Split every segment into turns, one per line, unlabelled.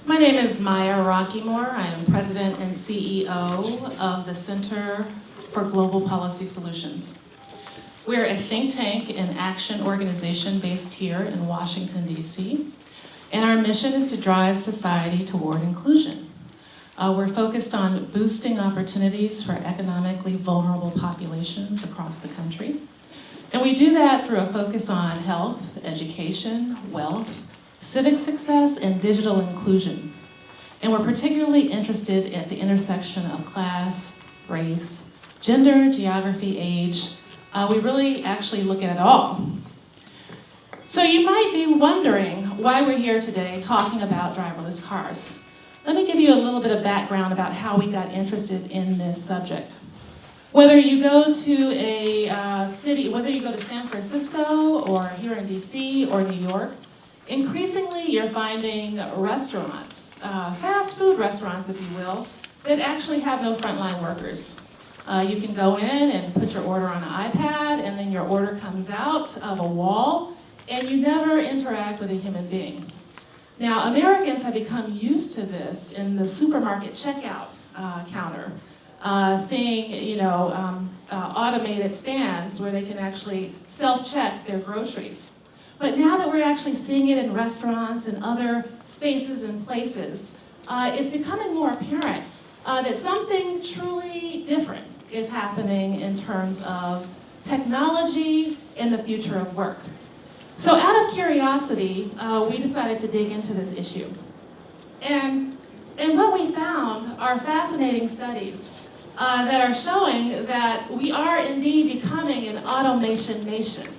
My name is Maya Rockeymoore. I am President and CEO of the Center for Global Policy Solutions. We're a think tank and action organization based here in Washington, D.C., and our mission is to drive society toward inclusion. We're focused on boosting opportunities for economically vulnerable populations across the country. And we do that through a focus on health, education, wealth, civic success, and digital inclusion. And we're particularly interested at the intersection of class, race, gender, geography, age. We really actually look at it all. So you might be wondering why we're here today talking about driverless cars. Let me give you a little bit of background about how we got interested in this subject. Whether you go to a city, whether you go to San Francisco or here in DC or New York, increasingly you're finding restaurants, fast food restaurants if you will, that actually have no frontline workers. You can go in and put your order on an iPad and then your order comes out of a wall and you never interact with a human being. Now, Americans have become used to this in the supermarket checkout counter, seeing automated stands where they can actually self-check their groceries. But now that we're actually seeing it in restaurants and other spaces and places, it's becoming more apparent that something truly different is happening in terms of technology and the future of work. So out of curiosity, we decided to dig into this issue. And what we found are fascinating studies that are showing that we are indeed becoming an automation nation.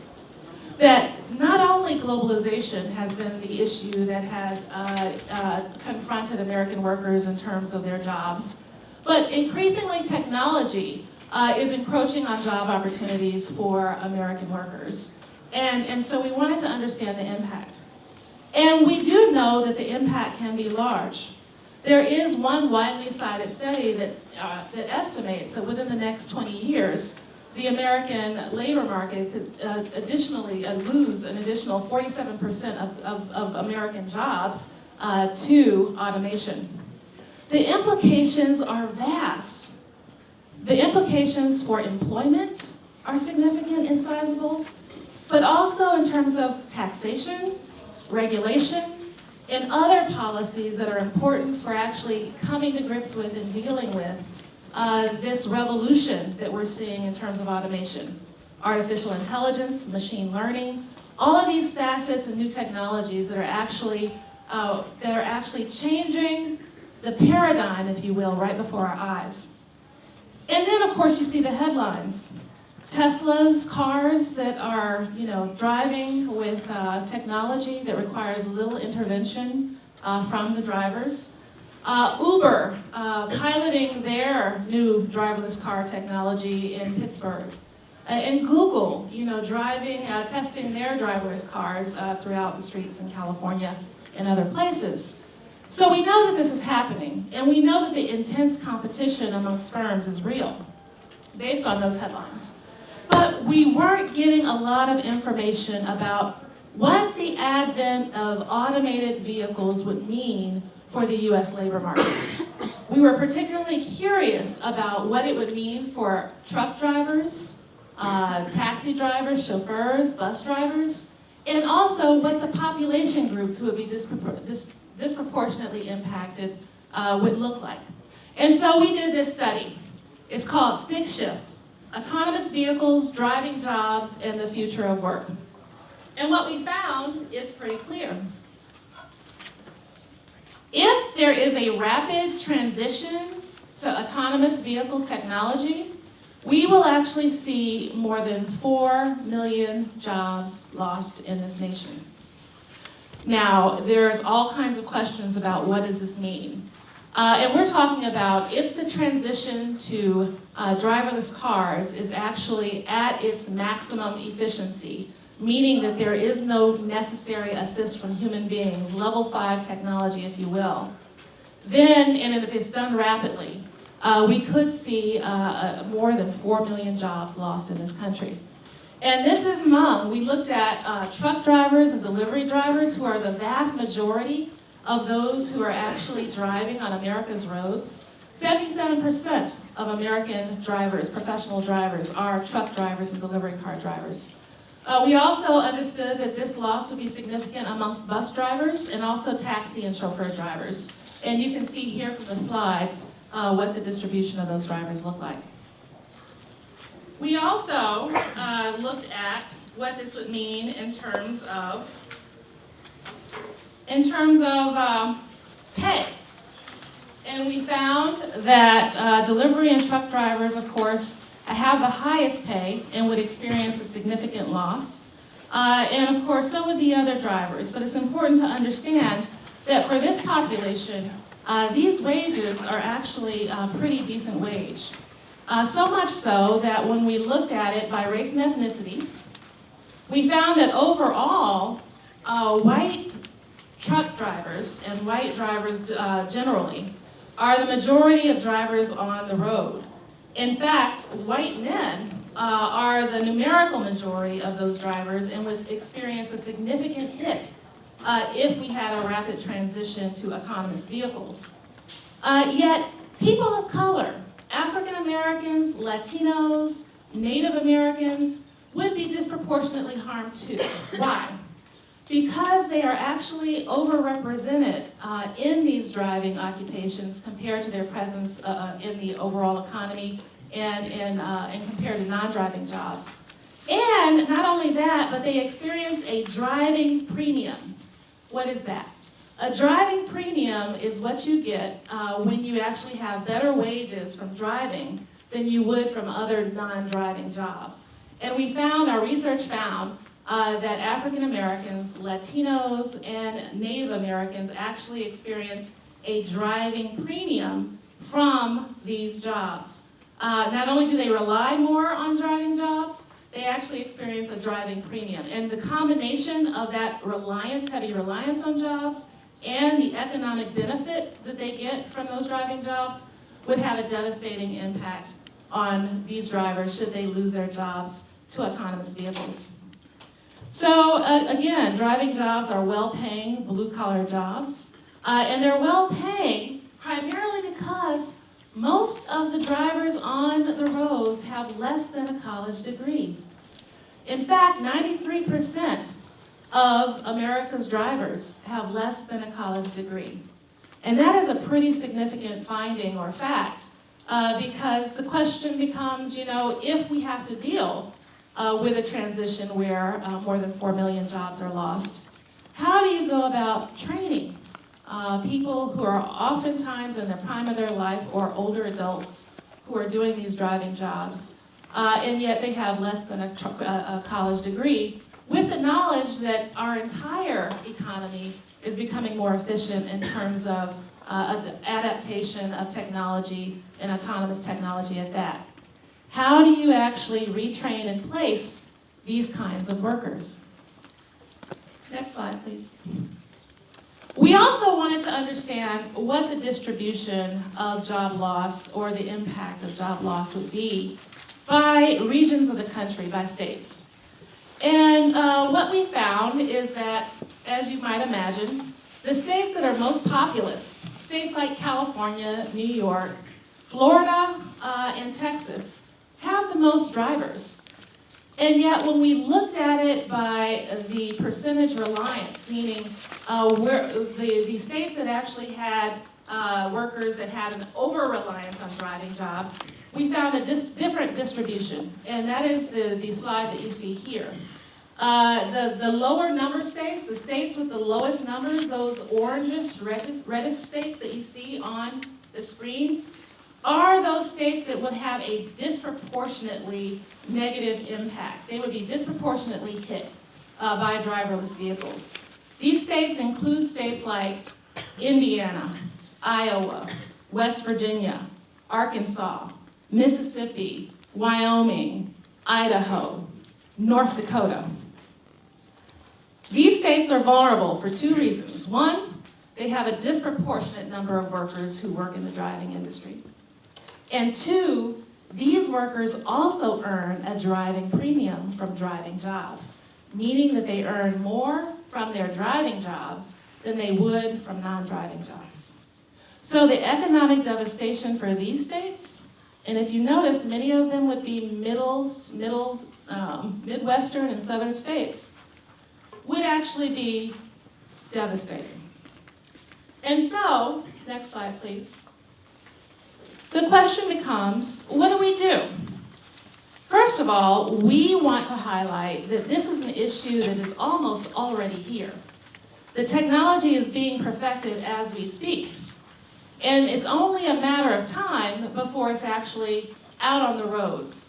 That not only globalization has been the issue that has confronted American workers in terms of their jobs, but increasingly technology is encroaching on job opportunities for American workers. And so we wanted to understand the impact. And we do know that the impact can be large. There is one widely cited study that estimates that within the next 20 years, the American labor market could additionally lose an additional 47% of American jobs to automation. The implications are vast. The implications for employment are significant and sizable, but also in terms of taxation, regulation, and other policies that are important for actually coming to grips with and dealing with this revolution that we're seeing in terms of automation. Artificial intelligence, machine learning, all of these facets and new technologies that are actually changing the paradigm, if you will, right before our eyes. And then, of course, you see the headlines. Tesla's cars that are, driving with technology that requires little intervention from the drivers. Uber piloting their new driverless car technology in Pittsburgh. And Google, testing their driverless cars throughout the streets in California and other places. So we know that this is happening, and we know that the intense competition amongst firms is real, based on those headlines. But we weren't getting a lot of information about what the advent of automated vehicles would mean for the U.S. labor market. We were particularly curious about what it would mean for truck drivers, taxi drivers, chauffeurs, bus drivers, and also what the population groups who would be disproportionately impacted would look like. And so we did this study. It's called Stick Shift: Autonomous Vehicles, Driving Jobs, and the Future of Work. And what we found is pretty clear. If there is a rapid transition to autonomous vehicle technology, we will actually see more than 4 million jobs lost in this nation. Now, there's all kinds of questions about what does this mean. And we're talking about if the transition to driverless cars is actually at its maximum efficiency, meaning that there is no necessary assist from human beings, level 5 technology, if you will, then, and if it's done rapidly, we could see more than 4 million jobs lost in this country. And this is among, we looked at truck drivers and delivery drivers who are the vast majority of those who are actually driving on America's roads, 77% of American drivers, professional drivers, are truck drivers and delivery car drivers. We also understood that this loss would be significant amongst bus drivers and also taxi and chauffeur drivers. And you can see here from the slides what the distribution of those drivers look like. We also looked at what this would mean in terms of pay. And we found that delivery and truck drivers, of course, have the highest pay and would experience a significant loss. And of course, so would the other drivers. But it's important to understand that for this population, these wages are actually a pretty decent wage. So much so that when we looked at it by race and ethnicity, we found that overall, white truck drivers and white drivers generally are the majority of drivers on the road. In fact, white men are the numerical majority of those drivers and would experience a significant hit if we had a rapid transition to autonomous vehicles. Yet, people of color, African Americans, Latinos, Native Americans, would be disproportionately harmed too. Why? Because they are actually overrepresented in these driving occupations compared to their presence in the overall economy and compared to non-driving jobs. And not only that, but they experience a driving premium. What is that? A driving premium is what you get when you actually have better wages from driving than you would from other non-driving jobs. And our research found that African Americans, Latinos, and Native Americans actually experience a driving premium from these jobs. Not only do they rely more on driving jobs, they actually experience a driving premium. And the combination of that heavy reliance on jobs, and the economic benefit that they get from those driving jobs would have a devastating impact on these drivers should they lose their jobs to autonomous vehicles. So again, driving jobs are well-paying, blue-collar jobs, and they're well-paying primarily because most of the drivers on the roads have less than a college degree. In fact, 93% of America's drivers have less than a college degree. And that is a pretty significant finding or fact because the question becomes, if we have to deal with a transition where more than 4 million jobs are lost, how do you go about training people who are oftentimes in the prime of their life or older adults who are doing these driving jobs, and yet they have less than a college degree, with the knowledge that our entire economy is becoming more efficient in terms of adaptation of technology and autonomous technology at that. How do you actually retrain and place these kinds of workers? Next slide, please. We also wanted to understand what the distribution of job loss or the impact of job loss would be by regions of the country, by states. And what we found is that, as you might imagine, the states that are most populous, states like California, New York, Florida, and Texas, have the most drivers. And yet when we looked at it by the percentage reliance, meaning the states that actually had workers that had an over-reliance on driving jobs, we found a different distribution, and that is the slide that you see here. The lower number states, the states with the lowest numbers, those orangish, reddish states that you see on the screen, are those states that would have a disproportionately negative impact. They would be disproportionately hit by driverless vehicles. These states include states like Indiana, Iowa, West Virginia, Arkansas, Mississippi, Wyoming, Idaho, North Dakota. These states are vulnerable for two reasons. One, they have a disproportionate number of workers who work in the driving industry. And two, these workers also earn a driving premium from driving jobs, meaning that they earn more from their driving jobs than they would from non-driving jobs. So the economic devastation for these states, and if you notice, many of them would be Midwestern and Southern states, would actually be devastating. And so, next slide, please. The question becomes, what do we do? First of all, we want to highlight that this is an issue that is almost already here. The technology is being perfected as we speak. And it's only a matter of time before it's actually out on the roads.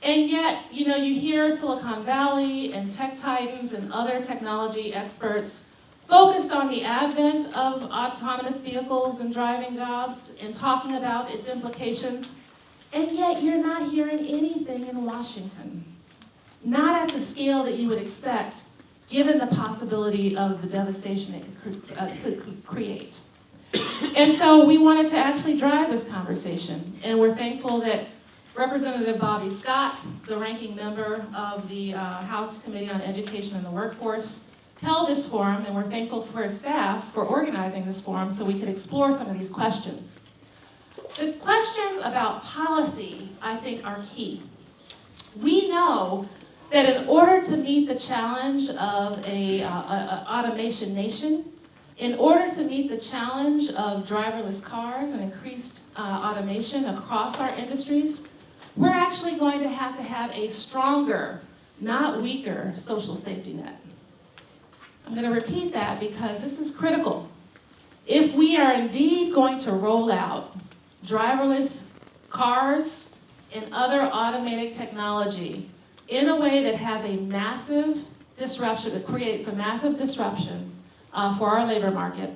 And yet, you hear Silicon Valley and tech titans and other technology experts focused on the advent of autonomous vehicles and driving jobs and talking about its implications. And yet you're not hearing anything in Washington. Not at the scale that you would expect, given the possibility of the devastation it could create. And so we wanted to actually drive this conversation. And we're thankful that Representative Bobby Scott, the ranking member of the House Committee on Education and the Workforce, held this forum, and we're thankful for his staff for organizing this forum so we could explore some of these questions. The questions about policy, I think, are key. We know that in order to meet the challenge of an automation nation, in order to meet the challenge of driverless cars and increased automation across our industries, we're actually going to have a stronger, not weaker, social safety net. I'm going to repeat that because this is critical. If we are indeed going to roll out driverless cars and other automated technology in a way that has a massive disruption, that creates a massive disruption for our labor market,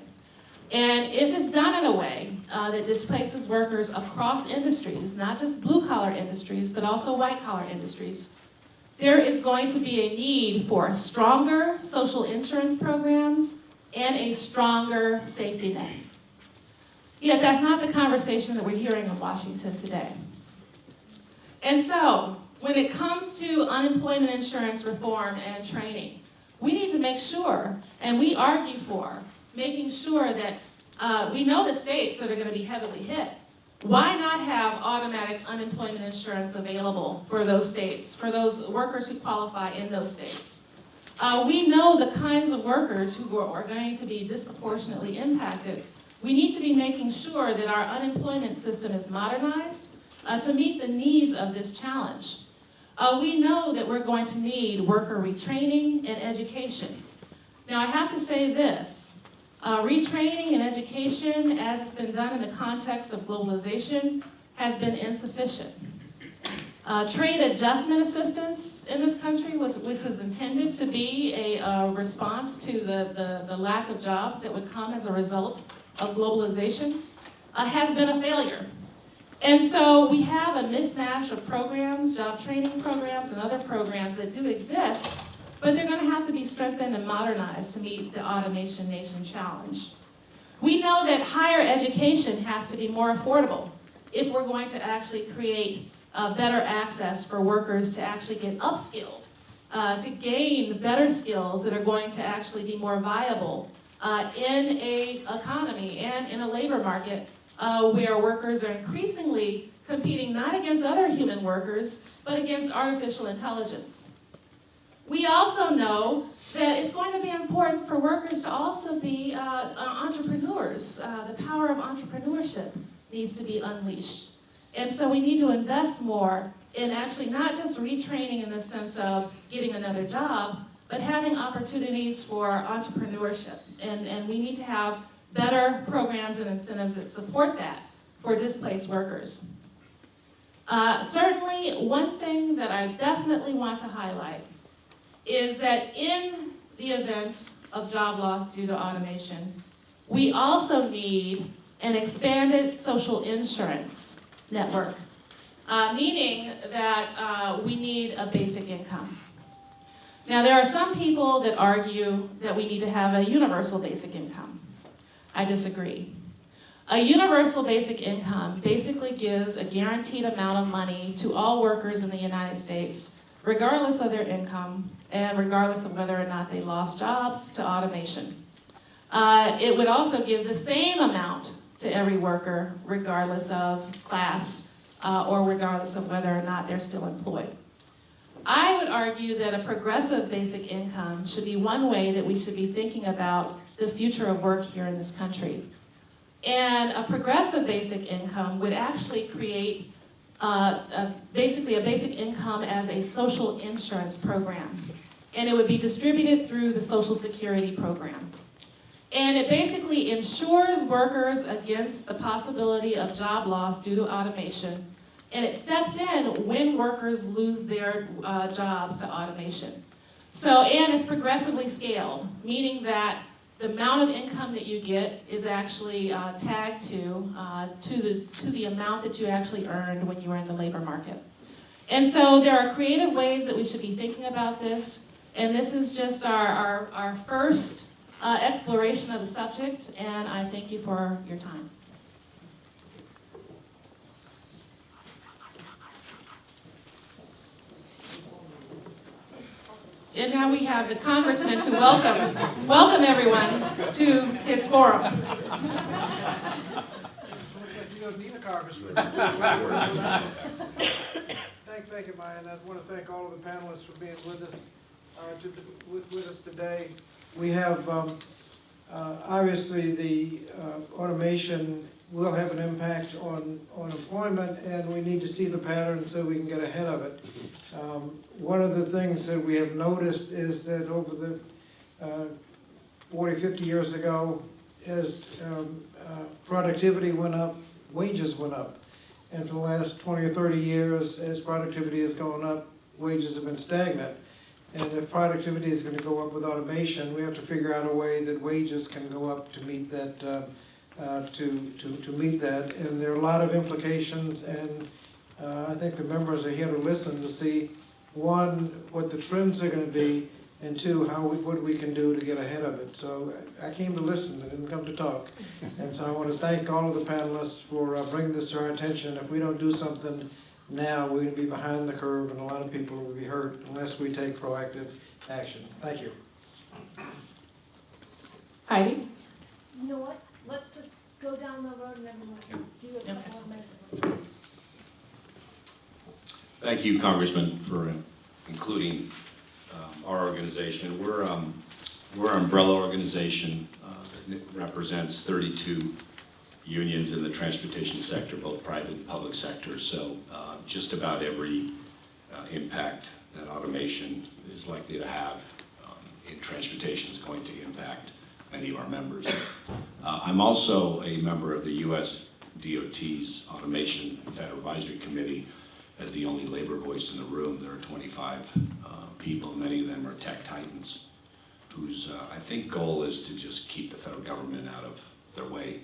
and if it's done in a way that displaces workers across industries, not just blue-collar industries, but also white-collar industries, there is going to be a need for stronger social insurance programs and a stronger safety net. Yet that's not the conversation that we're hearing in Washington today. And so, when it comes to unemployment insurance reform and training, we need to make sure, and we argue for, making sure that we know the states that are going to be heavily hit. Why not have automatic unemployment insurance available for those states, for those workers who qualify in those states? We know the kinds of workers who are going to be disproportionately impacted. We need to be making sure that our unemployment system is modernized to meet the needs of this challenge. We know that we're going to need worker retraining and education. Now, I have to say this. Retraining and education, as it's been done in the context of globalization, has been insufficient. Trade adjustment assistance in this country, which was intended to be a response to the lack of jobs that would come as a result of globalization, has been a failure. And so we have a mismatch of programs, job training programs, and other programs that do exist, but they're going to have to be strengthened and modernized to meet the automation nation challenge. We know that higher education has to be more affordable if we're going to actually create better access for workers to actually get upskilled, to gain better skills that are going to actually be more viable in an economy and in a labor market where workers are increasingly competing not against other human workers, but against artificial intelligence. We also know that it's going to be important for workers to also be entrepreneurs. The power of entrepreneurship needs to be unleashed. And so we need to invest more in actually not just retraining in the sense of getting another job, but having opportunities for entrepreneurship. And we need to have better programs and incentives that support that for displaced workers. Certainly, one thing that I definitely want to highlight is that in the event of job loss due to automation, we also need an expanded social insurance network, meaning that we need a basic income. Now, there are some people that argue that we need to have a universal basic income. I disagree. A universal basic income basically gives a guaranteed amount of money to all workers in the United States, regardless of their income and regardless of whether or not they lost jobs to automation. It would also give the same amount to every worker, regardless of class or regardless of whether or not they're still employed. I would argue that a progressive basic income should be one way that we should be thinking about the future of work here in this country. And a progressive basic income would actually create basically a basic income as a social insurance program. And it would be distributed through the Social Security program. And it basically insures workers against the possibility of job loss due to automation. And it steps in when workers lose their jobs to automation. So, and it's progressively scaled, meaning that the amount of income that you get is actually tagged to the amount that you actually earned when you were in the labor market. And so there are creative ways that we should be thinking about this. And this is just our first exploration of the subject, and I thank you for your time. And now we have the congressman to welcome everyone to his forum.
You don't need a congressman. Thank you, Maya, and I want to thank all of the panelists for being with us today. We have obviously the automation will have an impact on employment, and we need to see the pattern so we can get ahead of it. One of the things that we have noticed is that over the 40, 50 years ago, as productivity went up, wages went up. And for the last 20 or 30 years, as productivity has gone up, wages have been stagnant. And if productivity is going to go up with automation, we have to figure out a way that wages can go up to meet that. To meet that, and there are a lot of implications, and I think the members are here to listen to see, one, what the trends are going to be, and two, what we can do to get ahead of it. So I came to listen, I didn't come to talk, and so I want to thank all of the panelists for bringing this to our attention. If we don't do something now, we're going to be behind the curve, and a lot of people will be hurt unless we take proactive action. Thank you.
Heidi?
You know what? Let's just go down the road and everyone can do a couple of minutes.
Thank you, Congressman, for including our organization. We're an umbrella organization that represents 32 unions in the transportation sector, both private and public sectors. So just about every impact that automation is likely to have in transportation is going to impact many of our members. I'm also a member of the U.S. DOT's Automation Federal Advisory Committee. As the only labor voice in the room, there are 25 people, many of them are tech titans, whose I think goal is to just keep the federal government out of their way.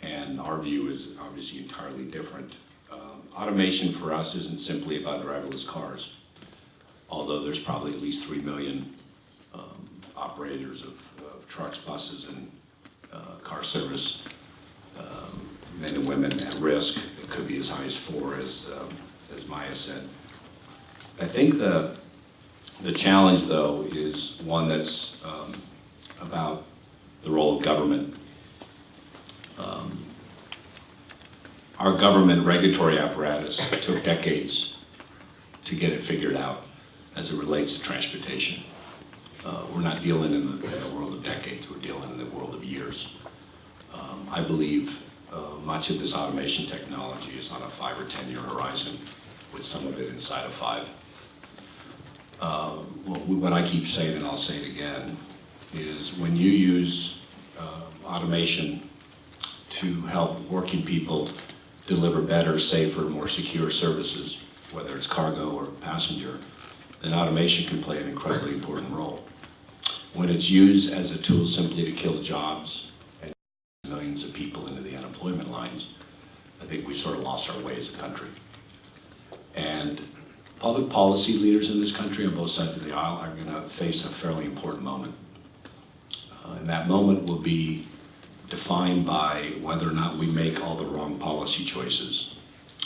And our view is obviously entirely different. Automation for us isn't simply about driverless cars, although there's probably at least 3 million operators of trucks, buses, and car service, men and women at risk. It could be as high as 4, as Maya said. I think the challenge, though, is one that's about the role of government. Our government regulatory apparatus took decades to get it figured out as it relates to transportation. We're not dealing in the world of decades, we're dealing in the world of years. I believe much of this automation technology is on a 5 or 10 year horizon, with some of it inside of 5. What I keep saying, and I'll say it again, is when you use automation to help working people deliver better, safer, more secure services, whether it's cargo or passenger, then automation can play an incredibly important role. When it's used as a tool simply to kill jobs and millions of people into the unemployment lines, I think we've sort of lost our way as a country. And public policy leaders in this country on both sides of the aisle are going to face a fairly important moment. And that moment will be defined by whether or not we make all the wrong policy choices,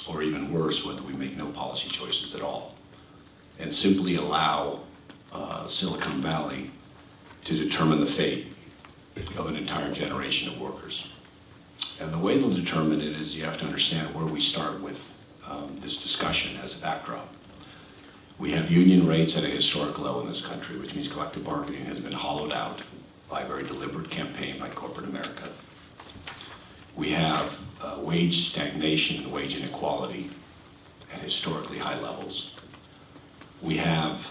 or even worse, whether we make no policy choices at all, and simply allow Silicon Valley to determine the fate of an entire generation of workers. And the way they'll determine it is you have to understand where we start with this discussion as a backdrop. We have union rates at a historic low in this country, which means collective bargaining has been hollowed out by a very deliberate campaign by corporate America. We have wage stagnation and wage inequality at historically high levels. We have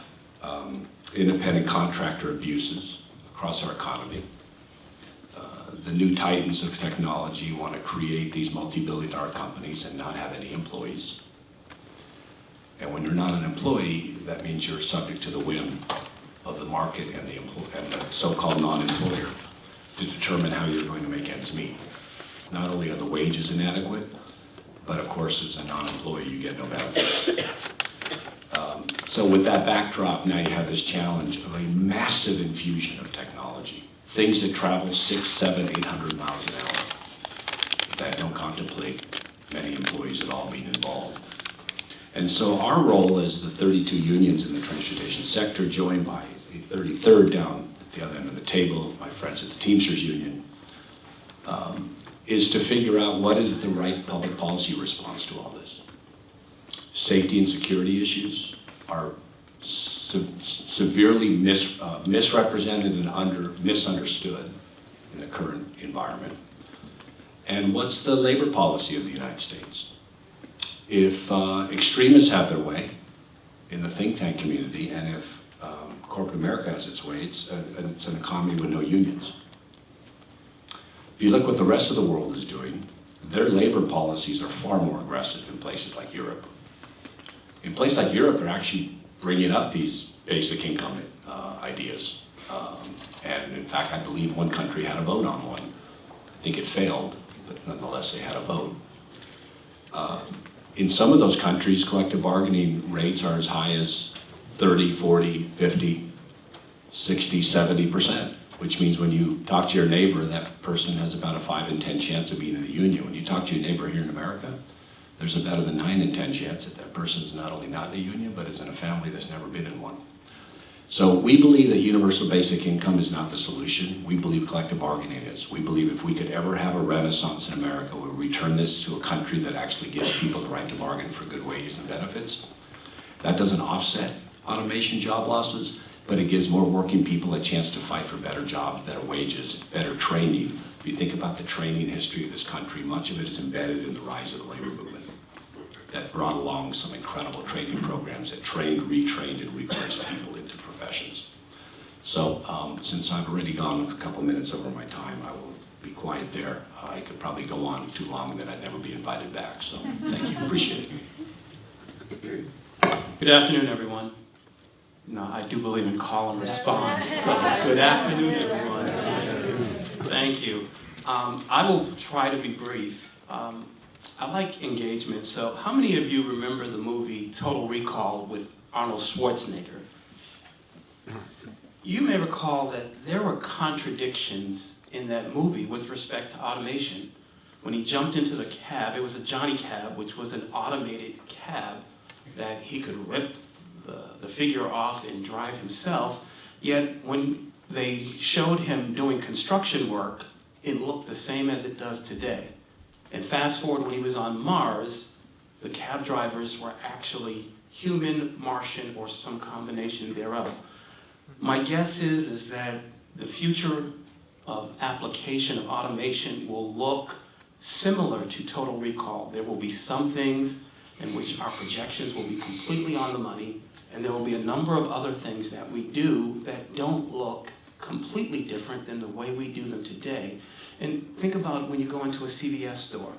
independent contractor abuses across our economy. The new titans of technology want to create these multi-billion-dollar companies and not have any employees. And when you're not an employee, that means you're subject to the whim of the market and the so-called non-employer to determine how you're going to make ends meet. Not only are the wages inadequate, but of course, as a non-employee, you get no benefits. So with that backdrop, now you have this challenge of a massive infusion of technology. Things that travel 600, 700, 800 miles an hour that don't contemplate many employees at all being involved. And so our role as the 32 unions in the transportation sector, joined by a 33rd down at the other end of the table, my friends at the Teamsters Union, is to figure out what is the right public policy response to all this. Safety and security issues are severely misrepresented and misunderstood in the current environment. And what's the labor policy of the United States? If extremists have their way in the think tank community, and if corporate America has its way, it's an economy with no unions. If you look what the rest of the world is doing, their labor policies are far more aggressive in places like Europe. In places like Europe, they're actually bringing up these basic income ideas. And in fact, I believe one country had a vote on one. I think it failed, but nonetheless, they had a vote. In some of those countries, collective bargaining rates are as high as 30, 40, 50, 60, 70%, which means when you talk to your neighbor, that person has about a 5 in 10 chance of being in a union. When you talk to your neighbor here in America, there's a better than 9 in 10 chance that that person's not only not in a union, but is in a family that's never been in one. So we believe that universal basic income is not the solution. We believe collective bargaining is. We believe if we could ever have a renaissance in America, we return this to a country that actually gives people the right to bargain for good wages and benefits. That doesn't offset automation job losses, but it gives more working people a chance to fight for better jobs, better wages, better training. If you think about the training history of this country, much of it is embedded in the rise of the labor movement that brought along some incredible training programs that trained, retrained, and replaced people into professions. So since I've already gone a couple minutes over my time, I will be quiet there. I could probably go on too long, then I'd never be invited back. So thank you, appreciate it.
Good afternoon, everyone. No, I do believe in call and response. So good afternoon, everyone. Thank you. I will try to be brief. I like engagement. So how many of you remember the movie Total Recall with Arnold Schwarzenegger? You may recall that there were contradictions in that movie with respect to automation. When he jumped into the cab, it was a Johnny cab, which was an automated cab that he could rip the figure off and drive himself. Yet when they showed him doing construction work, it looked the same as it does today. And fast forward, when he was on Mars, the cab drivers were actually human, Martian, or some combination thereof. My guess is that the future of application of automation will look similar to Total Recall. There will be some things in which our projections will be completely on the money, and there will be a number of other things that we do that don't look completely different than the way we do them today. And think about when you go into a CVS store.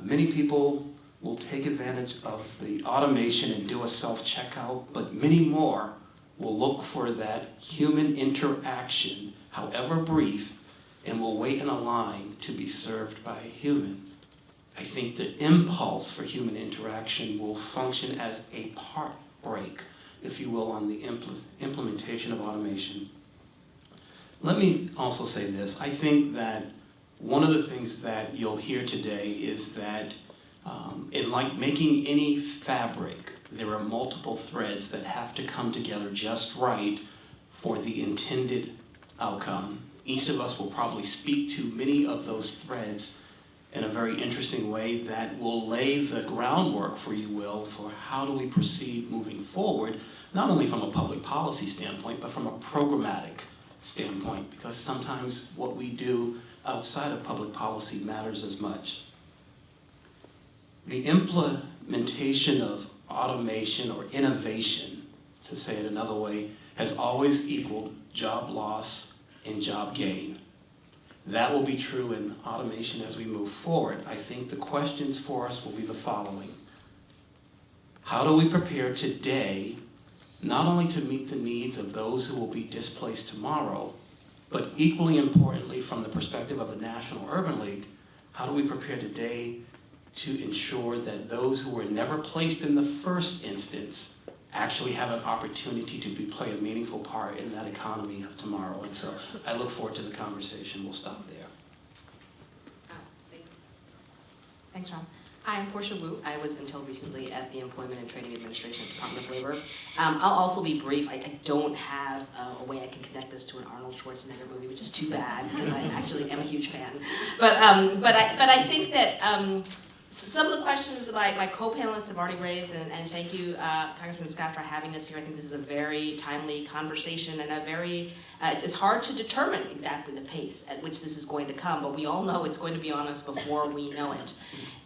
Many people will take advantage of the automation and do a self-checkout, but many more will look for that human interaction, however brief, and will wait in a line to be served by a human. I think the impulse for human interaction will function as a part break, if you will, on the implementation of automation. Let me also say this. I think that one of the things that you'll hear today is that in like making any fabric, there are multiple threads that have to come together just right for the intended outcome. Each of us will probably speak to many of those threads in a very interesting way that will lay the groundwork, for you will, for how do we proceed moving forward, not only from a public policy standpoint, but from a programmatic standpoint, because sometimes what we do outside of public policy matters as much. The implementation of automation or innovation, to say it another way, has always equaled job loss and job gain. That will be true in automation as we move forward. I think the questions for us will be the following. How do we prepare today, not only to meet the needs of those who will be displaced tomorrow, but equally importantly from the perspective of the National Urban League, how do we prepare today to ensure that those who were never placed in the first instance actually have an opportunity to play a meaningful part in that economy of tomorrow? And so I look forward to the conversation. We'll stop there.
Thanks, Ron. Hi, I'm Portia Wu. I was until recently at the Employment and Training Administration, Department of Labor. I'll also be brief. I don't have a way I can connect this to an Arnold Schwarzenegger movie, which is too bad because I actually am a huge fan. But I think that some of the questions that my co-panelists have already raised, and thank you, Congressman Scott, for having us here. I think this is a very timely conversation and a very, it's hard to determine exactly the pace at which this is going to come, but we all know it's going to be on us before we know it.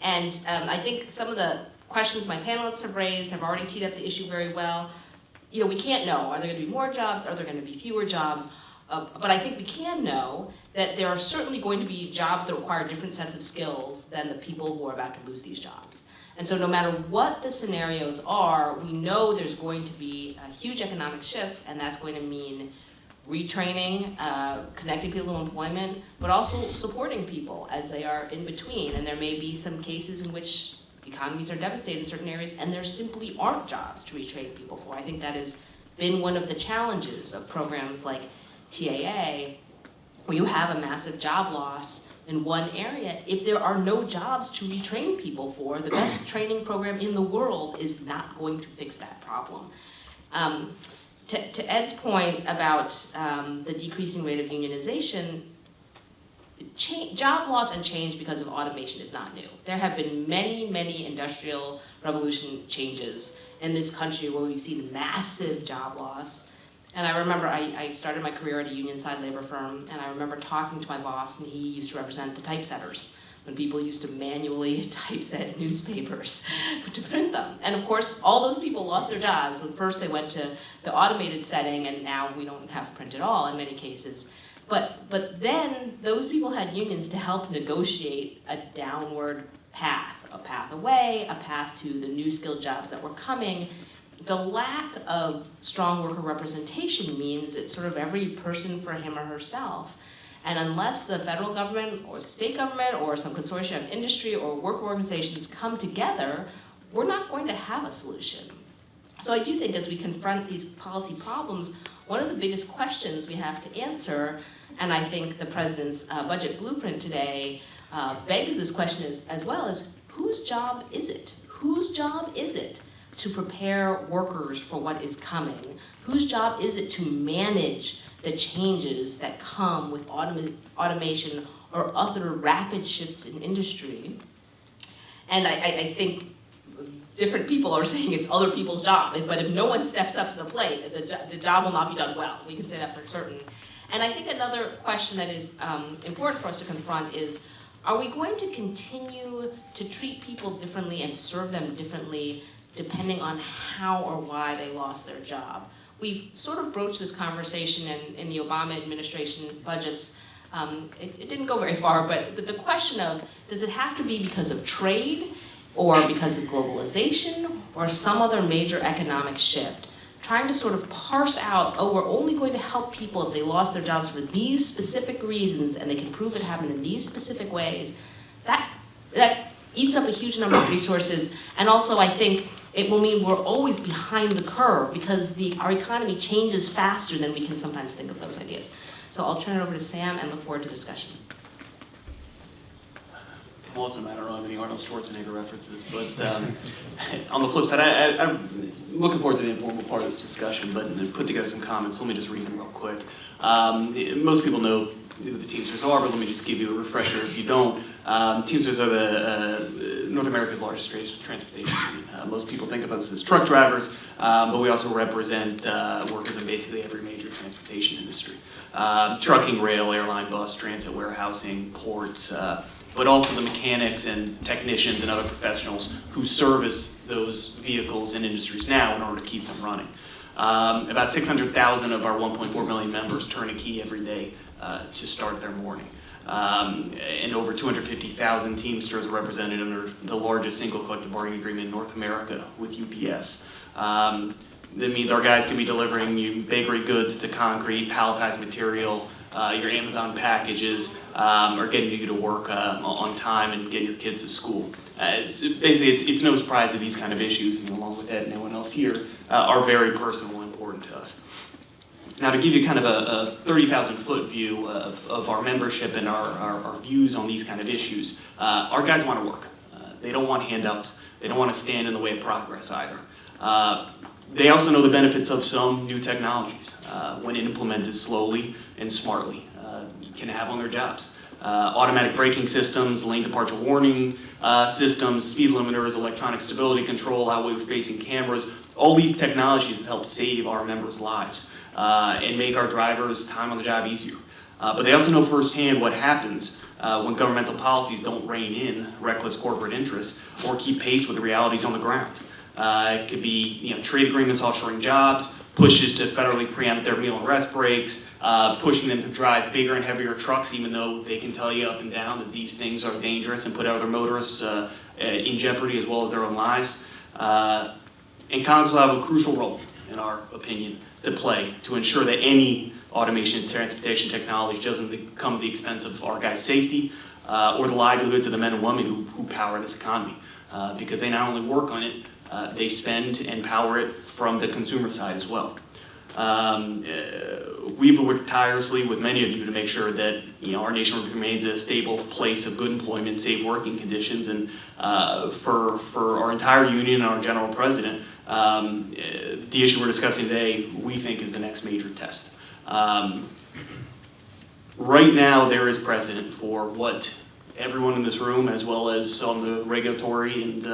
And I think some of the questions my panelists have raised have already teed up the issue very well. You know, we can't know, are there going to be more jobs, are there going to be fewer jobs? But I think we can know that there are certainly going to be jobs that require different sets of skills than the people who are about to lose these jobs. And so no matter what the scenarios are, we know there's going to be huge economic shifts, and that's going to mean retraining, connecting people to employment, but also supporting people as they are in between. And there may be some cases in which economies are devastated in certain areas, and there simply aren't jobs to retrain people for. I think that has been one of the challenges of programs like TAA, where you have a massive job loss in one area. If there are no jobs to retrain people for, the best training program in the world is not going to fix that problem. To Ed's point about the decreasing rate of unionization, job loss and change because of automation is not new. There have been many, many industrial revolution changes in this country where we've seen massive job loss. And I remember I started my career at a union side labor firm, and I remember talking to my boss, and he used to represent the typesetters, when people used to manually typeset newspapers to print them. And of course, all those people lost their jobs when first they went to the automated setting, and now we don't have print at all in many cases. But then those people had unions to help negotiate a downward path, a path away, a path to the new skilled jobs that were coming. The lack of strong worker representation means it's sort of every person for him or herself. And unless the federal government or the state government or some consortium of industry or work organizations come together, we're not going to have a solution. So I do think as we confront these policy problems, one of the biggest questions we have to answer, and I think the president's budget blueprint today begs this question as well, is whose job is it? Whose job is it to prepare workers for what is coming? Whose job is it to manage the changes that come with automation or other rapid shifts in industry? And I think different people are saying it's other people's job, but if no one steps up to the plate, the job will not be done well. We can say that for certain. And I think another question that is important for us to confront is, are we going to continue to treat people differently and serve them differently depending on how or why they lost their job? We've sort of broached this conversation in the Obama administration budgets. It didn't go very far, but the question of, does it have to be because of trade or because of globalization or some other major economic shift? Trying to sort of parse out, oh, we're only going to help people if they lost their jobs for these specific reasons and they can prove it happened in these specific ways, that eats up a huge number of resources. And also I think it will mean we're always behind the curve because our economy changes faster than we can sometimes think of those ideas. So I'll turn it over to Sam and look forward to discussion.
awesome. I don't know how many Arnold Schwarzenegger references, but on the flip side, I'm looking forward to the informal part of this discussion, but put together some comments. Let me just read them real quick. Most people know who the Teamsters are, but let me just give you a refresher if you don't. Teamsters are the North America's largest transportation union. Most people think of us as truck drivers, but we also represent workers in basically every major transportation industry. Trucking, rail, airline, bus, transit, warehousing, ports, but also the mechanics and technicians and other professionals who service those vehicles and industries now in order to keep them running. About 600,000 of our 1.4 million members turn a key every day to start their morning. And over 250,000 Teamsters are represented under the largest single collective bargaining agreement in North America with UPS. That means our guys can be delivering you bakery goods to concrete, palletized material, your Amazon packages, or getting you to work on time and getting your kids to school. It's no surprise that these kind of issues, and along with Ed and everyone else here, are very personal and important to us. Now, to give you kind of a 30,000-foot view of our membership and our views on these kind of issues, our guys want to work. They don't want handouts. They don't want to stand in the way of progress either. They also know the benefits of some new technologies when implemented slowly and smartly can have on their jobs. Automatic braking systems, lane departure warning systems, speed limiters, electronic stability control, outward-facing cameras, all these technologies have helped save our members' lives and make our drivers' time on the job easier. But they also know firsthand what happens when governmental policies don't rein in reckless corporate interests or keep pace with the realities on the ground. It could be trade agreements offshoring jobs, pushes to federally preempt their meal and rest breaks, pushing them to drive bigger and heavier trucks even though they can tell you up and down that these things are dangerous and put other motorists in jeopardy as well as their own lives. And Congress will have a crucial role, in our opinion, to play to ensure that any automation and transportation technology doesn't come at the expense of our guys' safety or the livelihoods of the men and women who power this economy. Because they not only work on it, they spend and power it from the consumer side as well. We've worked tirelessly with many of you to make sure that our nation remains a stable place of good employment, safe working conditions, and for our entire union and our general president, the issue we're discussing today, we think, is the next major test. Right now, there is precedent for what everyone in this room, as well as on the regulatory and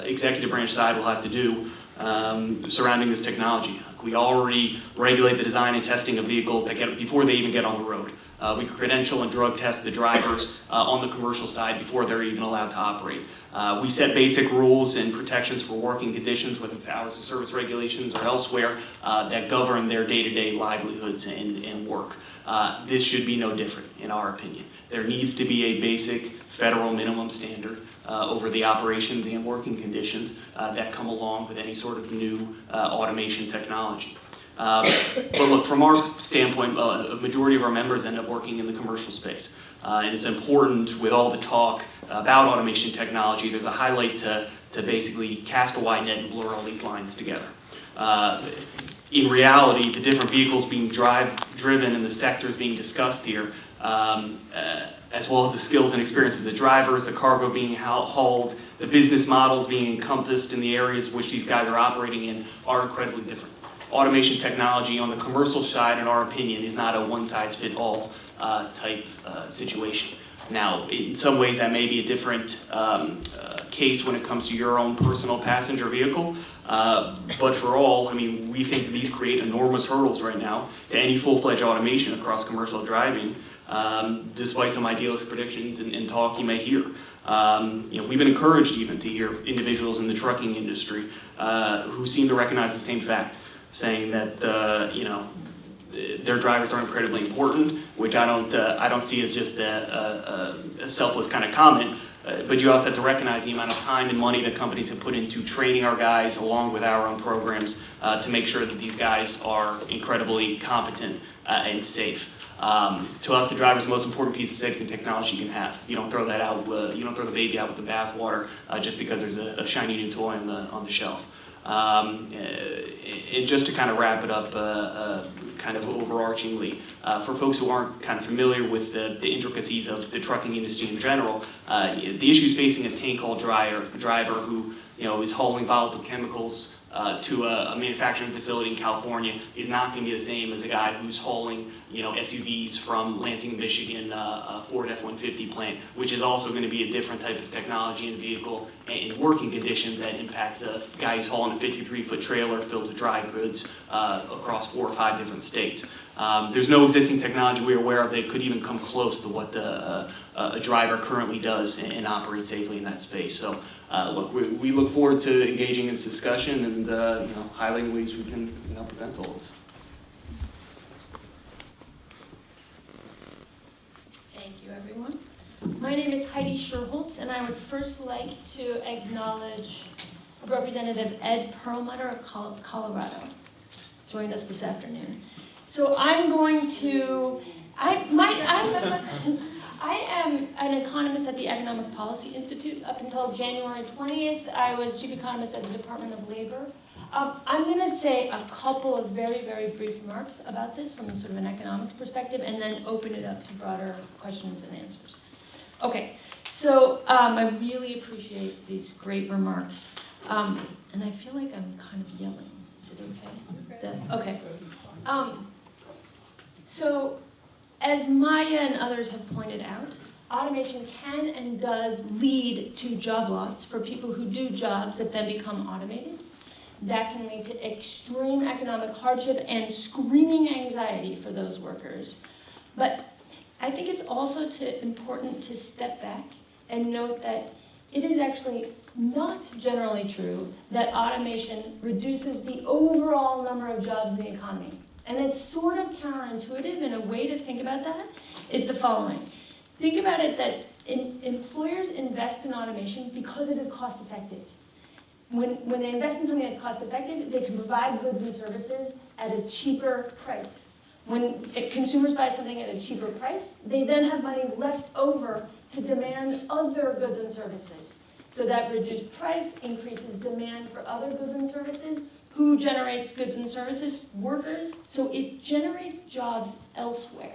executive branch side, will have to do surrounding this technology. We already regulate the design and testing of vehicles that before they even get on the road. We credential and drug test the drivers on the commercial side before they're even allowed to operate. We set basic rules and protections for working conditions, whether it's hours of service regulations or elsewhere, that govern their day-to-day livelihoods and work. This should be no different, in our opinion. There needs to be a basic federal minimum standard over the operations and working conditions that come along with any sort of new automation technology. But look, from our standpoint, a majority of our members end up working in the commercial space. And it's important, with all the talk about automation technology, there's a highlight to basically cast a wide net and blur all these lines together. In reality, the different vehicles being driven and the sectors being discussed here, as well as the skills and experience of the drivers, the cargo being hauled, the business models being encompassed in the areas which these guys are operating in, are incredibly different. Automation technology on the commercial side, in our opinion, is not a one-size-fits-all type situation. Now, in some ways that may be a different case when it comes to your own personal passenger vehicle, but for all, I mean, we think these create enormous hurdles right now to any full-fledged automation across commercial driving, despite some idealist predictions and talk you may hear. We've been encouraged even to hear individuals in the trucking industry who seem to recognize the same fact, saying that their drivers are incredibly important, which I don't see as just a selfless kind of comment. But you also have to recognize the amount of time and money that companies have put into training our guys, along with our own programs, to make sure that these guys are incredibly competent and safe. To us, the driver is the most important piece of safety technology you can have. You don't throw that out. You don't throw the baby out with the bathwater just because there's a shiny new toy on the shelf. And just to kind of wrap it up, kind of overarchingly, for folks who aren't kind of familiar with the intricacies of the trucking industry in general, the issues facing a tank haul driver who is hauling volatile chemicals to a manufacturing facility in California is not going to be the same as a guy who's hauling SUVs from Lansing, Michigan, a Ford F-150 plant, which is also going to be a different type of technology and vehicle and working conditions that impacts a guy who's hauling a 53-foot trailer filled with dry goods across 4 or 5 different states. There's no existing technology we're aware of that could even come close to what a driver currently does and operates safely in that space. So look, we look forward to engaging in this discussion and highlighting ways we can prevent all this.
Thank you, everyone. My name is Heidi Scherholtz, and I would first like to acknowledge Representative Ed Perlmutter of Colorado, joined us this afternoon. So I'm going to, I am an economist at the Economic Policy Institute. Up until January 20th, I was chief economist at the Department of Labor. I'm going to say a couple of very, very brief remarks about this from sort of an economics perspective, and then open it up to broader questions and answers. Okay, so I really appreciate these great remarks. And I feel like I'm kind of yelling. Is it okay? Okay. So, as Maya and others have pointed out, automation can and does lead to job loss for people who do jobs that then become automated. That can lead to extreme economic hardship and screaming anxiety for those workers. But I think it's also important to step back and note that it is actually not generally true that automation reduces the overall number of jobs in the economy. And it's sort of counterintuitive, and a way to think about that is the following. Think about it that employers invest in automation because it is cost effective. When they invest in something that's cost effective, they can provide goods and services at a cheaper price. When consumers buy something at a cheaper price, they then have money left over to demand other goods and services. So that reduced price increases demand for other goods and services. Who generates goods and services? Workers. So it generates jobs elsewhere.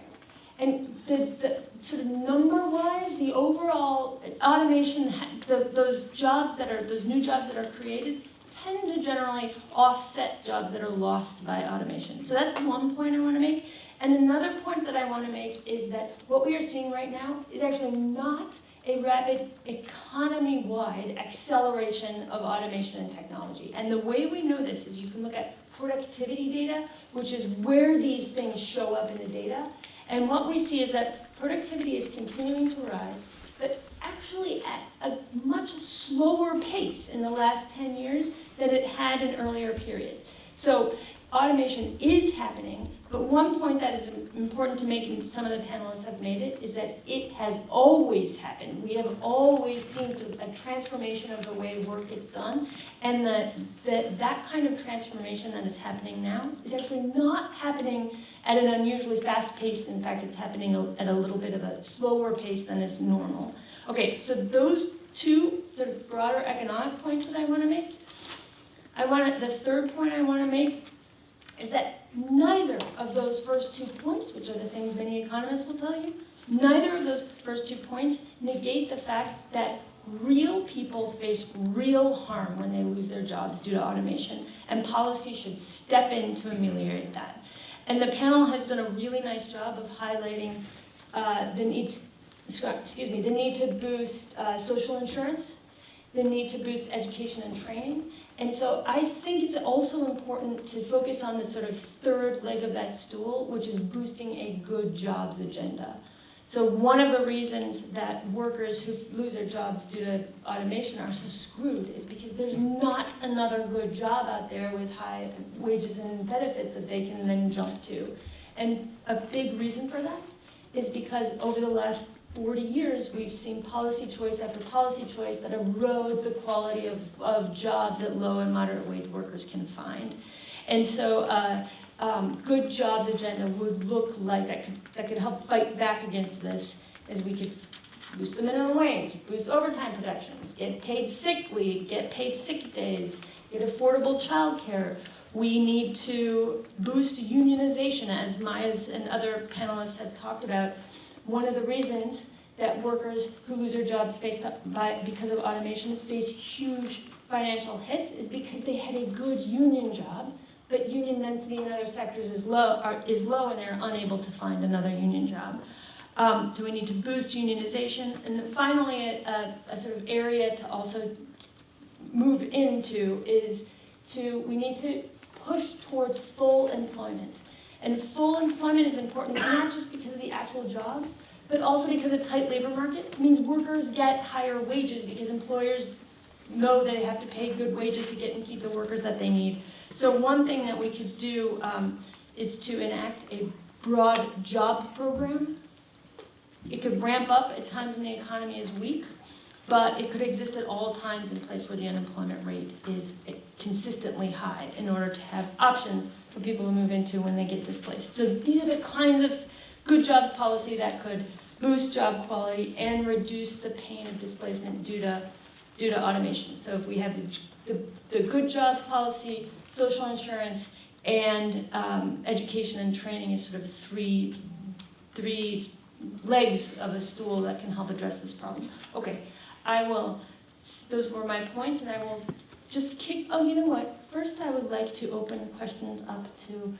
And the sort of number-wise, the overall automation, those new jobs that are created, tend to generally offset jobs that are lost by automation. So that's one point I want to make. And another point that I want to make is that what we are seeing right now is actually not a rapid economy-wide acceleration of automation and technology. And the way we know this is you can look at productivity data, which is where these things show up in the data. And what we see is that productivity is continuing to rise, but actually at a much slower pace in the last 10 years than it had in earlier periods. So automation is happening, but one point that is important to make, and some of the panelists have made it, is that it has always happened. We have always seen a transformation of the way work gets done, and that kind of transformation that is happening now is actually not happening at an unusually fast pace. In fact, it's happening at a little bit of a slower pace than is normal. Okay, so those two sort of broader economic points that I want to make. The third point I want to make is that neither of those first 2 points, which are the things many economists will tell you, neither of those first 2 points negate the fact that real people face real harm when they lose their jobs due to automation, and policy should step in to ameliorate that. And the panel has done a really nice job of highlighting the need to boost social insurance, the need to boost education and training. And so I think it's also important to focus on the sort of third leg of that stool, which is boosting a good jobs agenda. So one of the reasons that workers who lose their jobs due to automation are so screwed is because there's not another good job out there with high wages and benefits that they can then jump to. And a big reason for that is because over the last 40 years, we've seen policy choice after policy choice that erodes the quality of jobs that low and moderate wage workers can find. And so good jobs agenda would look like that could help fight back against this, as we could boost the minimum wage, boost overtime productions, get paid sick leave, get paid sick days, get affordable childcare. We need to boost unionization, as Maya's and other panelists have talked about. One of the reasons that workers who lose their jobs because of automation face huge financial hits is because they had a good union job, but union density in other sectors is low and they're unable to find another union job. So we need to boost unionization. And then finally, a sort of area to also move into is we need to push towards full employment. And full employment is important not just because of the actual jobs, but also because a tight labor market means workers get higher wages because employers know they have to pay good wages to get and keep the workers that they need. So one thing that we could do is to enact a broad job program. It could ramp up at times when the economy is weak, but it could exist at all times in a place where the unemployment rate is consistently high in order to have options for people to move into when they get displaced. So these are the kinds of good jobs policy that could boost job quality and reduce the pain of displacement due to automation. So if we have the good jobs policy, social insurance, and education and training is sort of three legs of a stool that can help address this problem. Okay, those were my points, and I will just oh, you know what? First I would like to open questions up to,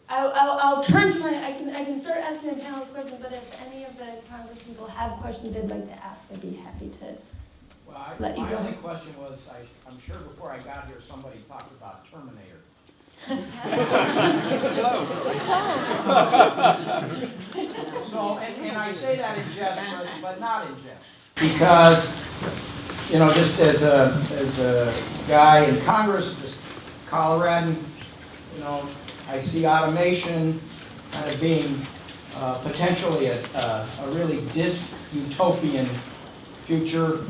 I'll turn to I can start asking the panelists questions, but if any of the Congress people have questions they'd like to ask, I'd be happy to let you
My
go.
only question was, I'm sure before I got here, somebody talked about Terminator. So, and I say that in jest, but not in jest. Because, you know, just as a guy in Congress, just Coloradan, you know, I see automation kind of being potentially a really dystopian future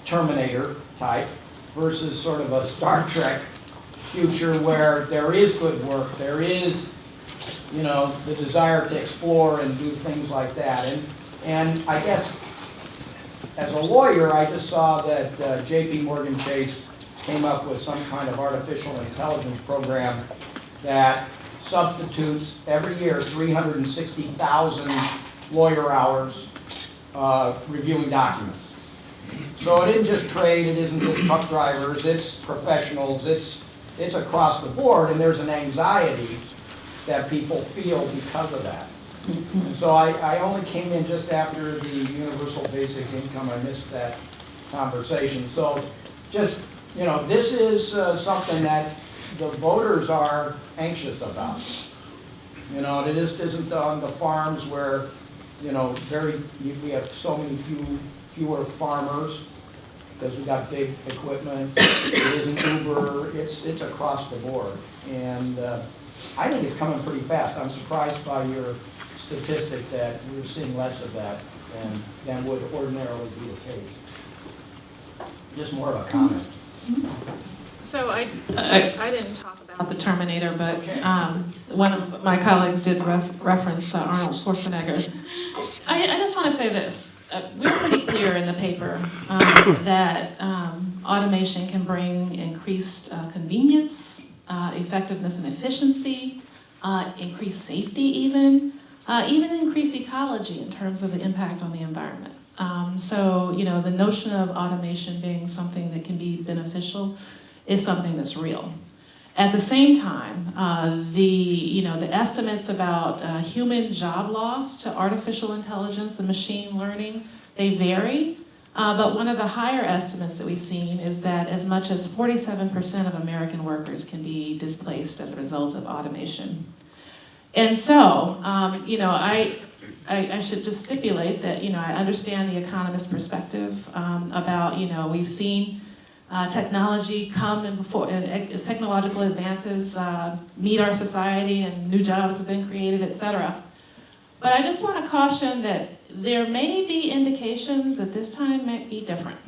Terminator type versus sort of a Star Trek future where there is good work, there is, you know, the desire to explore and do things like that. And I guess as a lawyer, I just saw that JP Morgan Chase came up with some kind of artificial intelligence program that substitutes every year 360,000 lawyer hours reviewing documents. So it isn't just trade, it isn't just truck drivers, it's professionals, it's across the board, and there's an anxiety that people feel because of that. So I only came in just after the universal basic income. I missed that conversation. So just, you know, this is something that the voters are anxious about. You know, it just isn't on the farms where, you know, we have so many fewer farmers because we got big equipment. It isn't Uber. It's across the board, and I think it's coming pretty fast. I'm surprised by your statistic that we're seeing less of that than would ordinarily be the case. Just more of a comment.
So I didn't talk about the Terminator, but one of my colleagues did reference Arnold Schwarzenegger. I just want to say this. We're pretty clear in the paper that automation can bring increased convenience, effectiveness and efficiency, increased safety even increased ecology in terms of the impact on the environment. So, you know, the notion of automation being something that can be beneficial is something that's real. At the same time, the estimates about human job loss to artificial intelligence and machine learning, they vary. But one of the higher estimates that we've seen is that as much as 47% of American workers can be displaced as a result of automation. And so, you know, I should just stipulate that, you know, I understand the economist perspective about, you know, we've seen technology come and as technological advances meet our society and new jobs have been created, et cetera. But I just want to caution that there may be indications that this time might be different.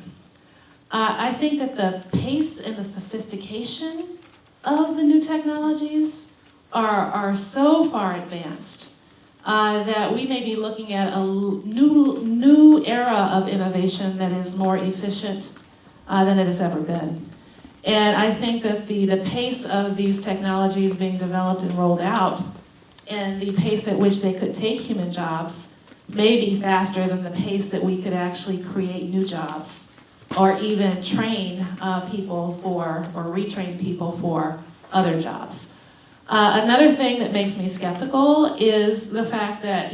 I think that the pace and the sophistication of the new technologies are so far advanced that we may be looking at a new era of innovation that is more efficient, than it has ever been. And I think that the pace of these technologies being developed and rolled out and the pace at which they could take human jobs may be faster than the pace that we could actually create new jobs or even train people for or retrain people for other jobs. Another thing that makes me skeptical is the fact that,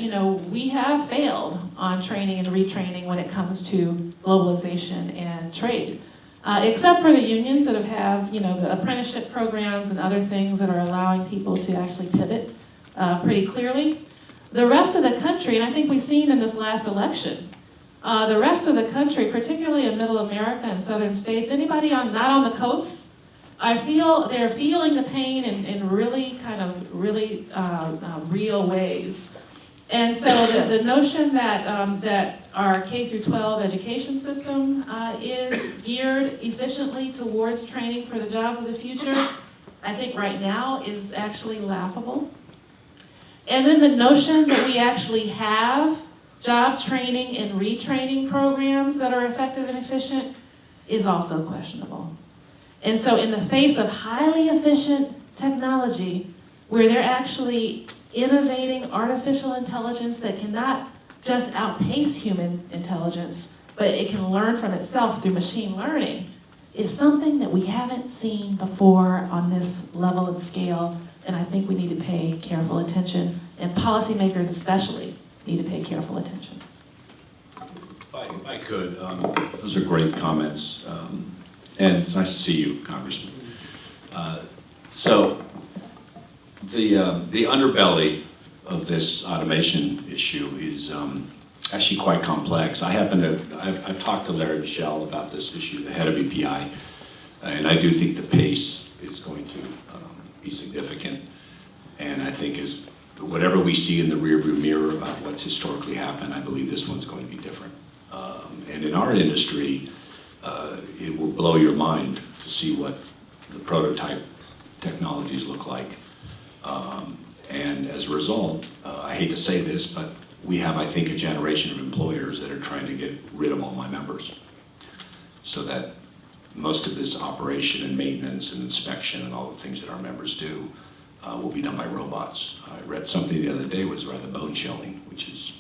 we have failed on training and retraining when it comes to globalization and trade. Except for the unions that have the apprenticeship programs and other things that are allowing people to actually pivot pretty clearly. The rest of the country, and I think we've seen in this last election, the rest of the country, particularly in middle America and southern states, anybody not on the coast, I feel they're feeling the pain in really really real ways. And so the notion that our K through 12 education system is geared efficiently towards training for the jobs of the future, I think right now is actually laughable. And then the notion that we actually have job training and retraining programs that are effective and efficient is also questionable. And so in the face of highly efficient technology, where they're actually innovating artificial intelligence that cannot just outpace human intelligence, but it can learn from itself through machine learning, is something that we haven't seen before on this level and scale, and I think we need to pay careful attention, and policymakers especially need to pay careful attention.
If I could, those are great comments, and it's nice to see you, Congressman. So the underbelly of this automation issue is actually quite complex. I've talked to Larry Michel about this issue, the head of EPI, and I do think the pace is going to be significant. And I think whatever we see in the rearview mirror about what's historically happened, I believe this one's going to be different. And in our industry, it will blow your mind to see what the prototype technologies look like. And as a result, I hate to say this, but we have, I think, a generation of employers that are trying to get rid of all my members so that most of this operation and maintenance and inspection and all the things that our members do will be done by robots. I read something the other day was rather bone-chilling, which is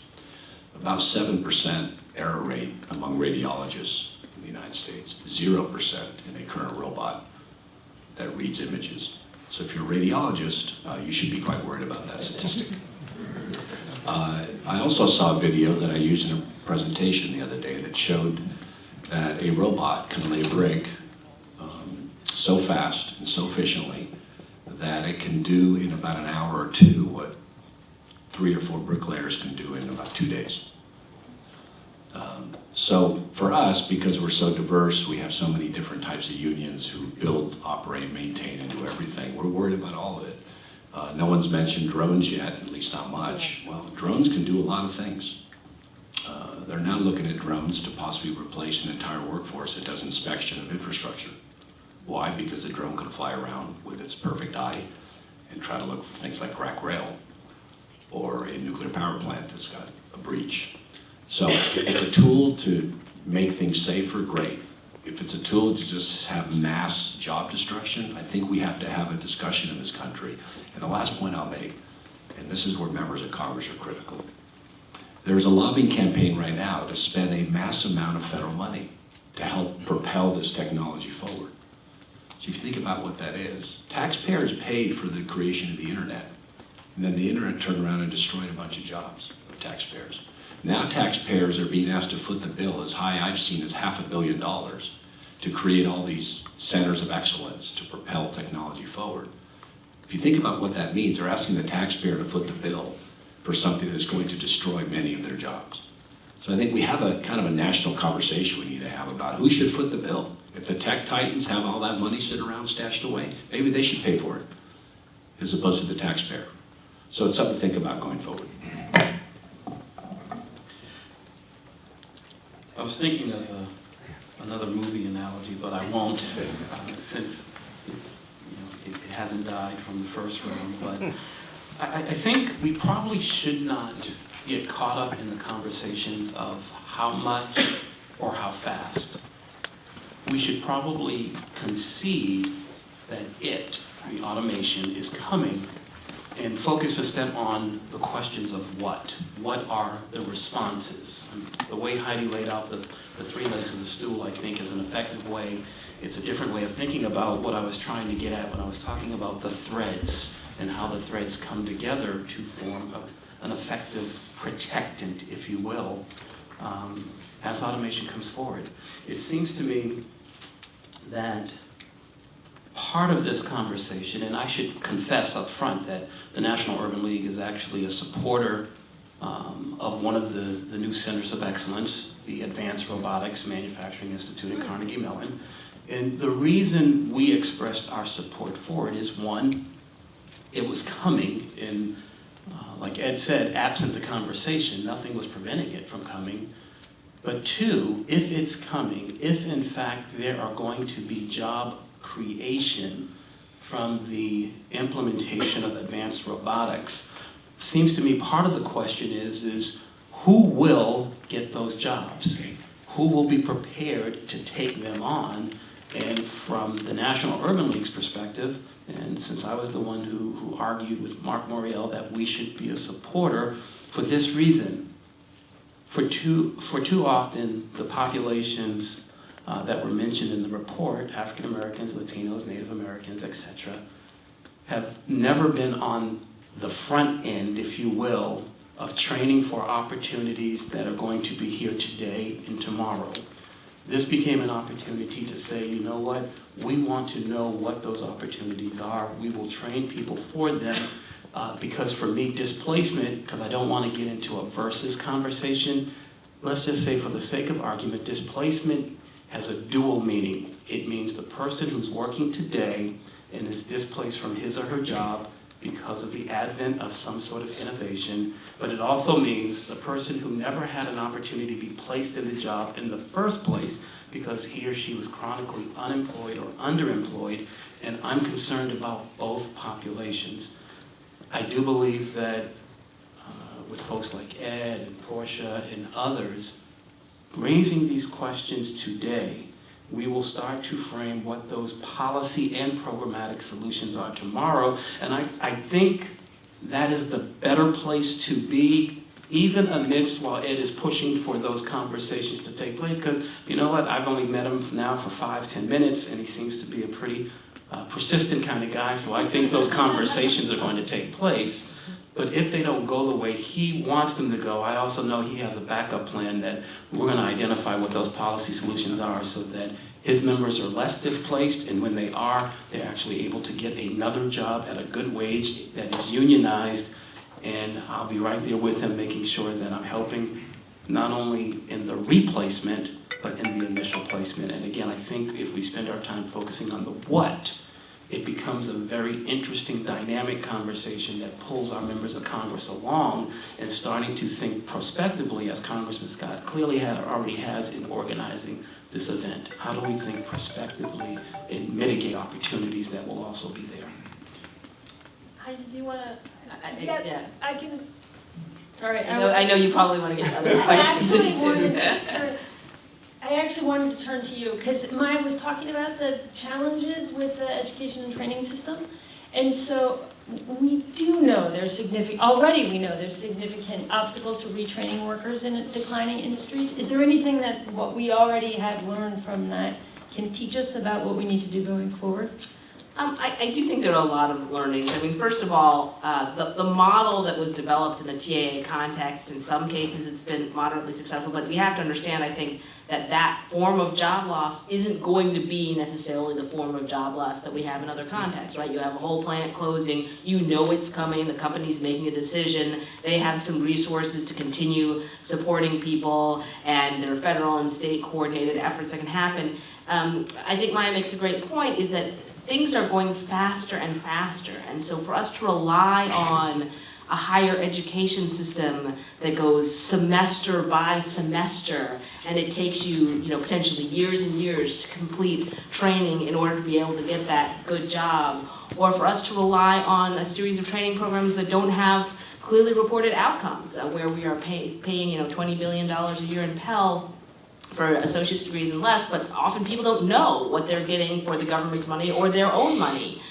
about 7% error rate among radiologists in the United States, 0% in a current robot that reads images. So if you're a radiologist, you should be quite worried about that statistic. I also saw a video that I used in a presentation the other day that showed that a robot can lay brick so fast and so efficiently that it can do in about an hour or two what 3 or 4 bricklayers can do in about 2 days. So for us, because we're so diverse, we have so many different types of unions who build, operate, maintain, and do everything. We're worried about all of it. No one's mentioned drones yet, at least not much. Well, drones can do a lot of things. They're now looking at drones to possibly replace an entire workforce that does inspection of infrastructure. Why? Because the drone can fly around with its perfect eye and try to look for things like cracked rail or a nuclear power plant that's got a breach. So if it's a tool to make things safer, great. If it's a tool to just have mass job destruction, I think we have to have a discussion in this country. And the last point I'll make, and this is where members of Congress are critical, there's a lobbying campaign right now to spend a massive amount of federal money to help propel this technology forward. So if you think about what that is, taxpayers paid for the creation of the internet, and then the internet turned around and destroyed a bunch of jobs of taxpayers. Now taxpayers are being asked to foot the bill as high I've seen as $500 million to create all these centers of excellence to propel technology forward. If you think about what that means, they're asking the taxpayer to foot the bill for something that's going to destroy many of their jobs. So I think we have a kind of a national conversation we need to have about who should foot the bill. If the tech titans have all that money sitting around stashed away, maybe they should pay for it as opposed to the taxpayer. So it's something to think about going forward.
I was thinking of another movie analogy, but I won't, since it hasn't died from the first round. But I think we probably should not get caught up in the conversations of how much or how fast. we should probably concede that the automation, is coming, and focus instead on the questions of what. What are the responses? The way Heidi laid out the three legs of the stool, I think, is an effective way. It's a different way of thinking about what I was trying to get at when I was talking about the threads and how the threads come together to form an effective protectant, if you will, as automation comes forward. It seems to me that part of this conversation, and I should confess up front that the National Urban League is actually a supporter of one of the new centers of excellence, the Advanced Robotics Manufacturing Institute in Carnegie Mellon. And the reason we expressed our support for it is, one, it was coming, and like Ed said, absent the conversation, nothing was preventing it from coming. But two, if it's coming, if in fact there are going to be job creation from the implementation of advanced robotics, seems to me part of the question is who will get those jobs? Who will be prepared to take them on? And from the National Urban League's perspective, and since I was the one who argued with Mark Moriel that we should be a supporter, for this reason, for too often the populations that were mentioned in the report, African Americans, Latinos, Native Americans, etc., have never been on the front end, if you will, of training for opportunities that are going to be here today and tomorrow. This became an opportunity to say, you know what, we want to know what those opportunities are. We will train people for them because for me, displacement, because I don't want to get into a versus conversation, let's just say for the sake of argument, displacement has a dual meaning. It means the person who's working today and is displaced from his or her job because of the advent of some sort of innovation, but it also means the person who never had an opportunity to be placed in the job in the first place because he or she was chronically unemployed or underemployed, and I'm concerned about both populations. I do believe that with folks like Ed and Portia and others, raising these questions today, we will start to frame what those policy and programmatic solutions are tomorrow. And I think that is the better place to be, even amidst while Ed is pushing for those conversations to take place. Because you know what, I've only met him now for 5-10 minutes, and he seems to be a pretty persistent kind of guy. So I think those conversations are going to take place. But if they don't go the way he wants them to go, I also know he has a backup plan that we're going to identify what those policy solutions are so that his members are less displaced, and when they are, they're actually able to get another job at a good wage that is unionized. And I'll be right there with him, making sure that I'm helping not only in the replacement, but in the initial placement. And again, I think if we spend our time focusing on the what, it becomes a very interesting, dynamic conversation that pulls our members of Congress along and starting to think prospectively, as Congressman Scott clearly already has in organizing this event. How do we think prospectively and mitigate opportunities that will also be there?
Heidi, do you want to?
Yeah.
I can. Sorry.
I know you probably want to get other questions into.
I actually wanted to turn to you because Maya was talking about the challenges with the education and training system. And so we do know already we know there's significant obstacles to retraining workers in declining industries. Is there anything that what we already have learned from that can teach us about what we need to do going forward?
I do think there are a lot of learnings. I mean, first of all, the model that was developed in the TAA context, in some cases it's been moderately successful, but we have to understand, I think, that form of job loss isn't going to be necessarily the form of job loss that we have in other contexts, right? You have a whole plant closing, you know it's coming, the company's making a decision, they have some resources to continue supporting people, and there are federal and state coordinated efforts that can happen. I think Maya makes a great point, is that things are going faster and faster, and so for us to rely on a higher education system that goes semester by semester, and it takes you, potentially years and years to complete training in order to be able to get that good job, or for us to rely on a series of training programs that don't have clearly reported outcomes, where we are paying $20 billion a year in Pell for associate's degrees and less, but often people don't know what they're getting for the government's money or their own money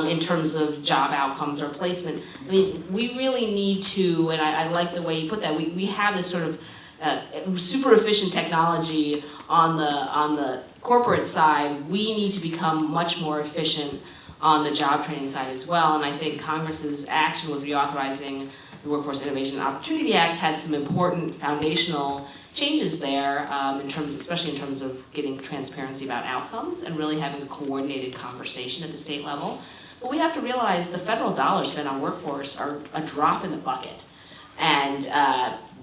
in terms of job outcomes or placement. I mean, we really need to, and I like the way you put that, we have this sort of super efficient technology on the corporate side. We need to become much more efficient on the job training side as well, and I think Congress's action with reauthorizing the Workforce Innovation and Opportunity Act had some important foundational changes there, especially in terms of getting transparency about outcomes and really having a coordinated conversation at the state level. But we have to realize the federal dollars spent on workforce are a drop in the bucket, and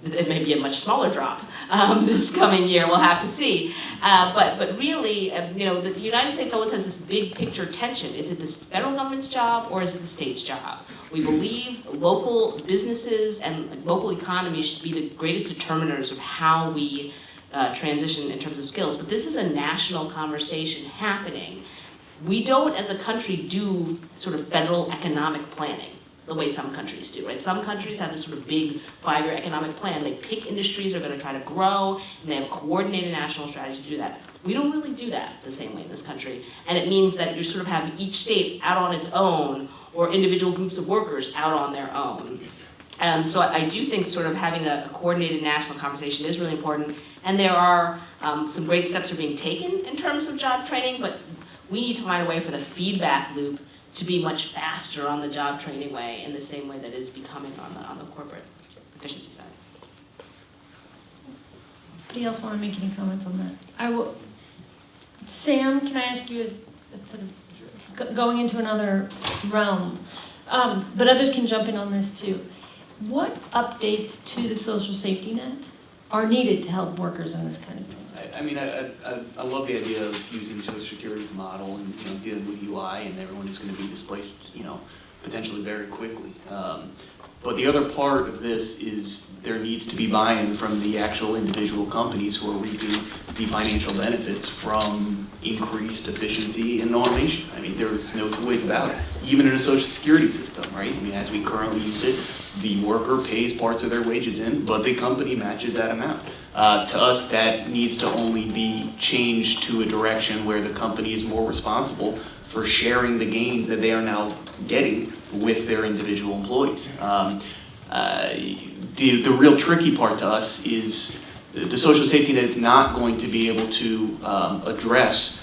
it may be a much smaller drop this coming year. We'll have to see. But really, the United States always has this big picture tension. Is it the federal government's job or is it the state's job? We believe local businesses and local economies should be the greatest determiners of how we transition in terms of skills. But this is a national conversation happening. We don't, as a country, do sort of federal economic planning the way some countries do, right? Some countries have this sort of big 5-year economic plan. They pick industries they're going to try to grow, and they have a coordinated national strategy to do that. We don't really do that the same way in this country, and it means that you sort of have each state out on its own, or individual groups of workers out on their own. And so I do think sort of having a coordinated national conversation is really important, and there are some great steps are being taken in terms of job training, but we need to find a way for the feedback loop to be much faster on the job training way in the same way that is becoming on the corporate efficiency side.
Anybody else want to make any comments on that? I will. Sam, can I ask you a sort of going into another realm, but others can jump in on this too. What updates to the social safety net are needed to help workers in this kind of thing?
I mean, I love the idea of using Social Security as a model and, dealing with UI, and everyone is going to be displaced, potentially very quickly. But the other part of this is there needs to be buy-in from the actual individual companies who are reaping the financial benefits from increased efficiency and automation. I mean, there's no two ways about it. Even in a Social Security system, right? I mean, as we currently use it, the worker pays parts of their wages in, but the company matches that amount. To us, that needs to only be changed to a direction where the company is more responsible for sharing the gains that they are now getting with their individual employees. The real tricky part to us is the social safety net is not going to be able to address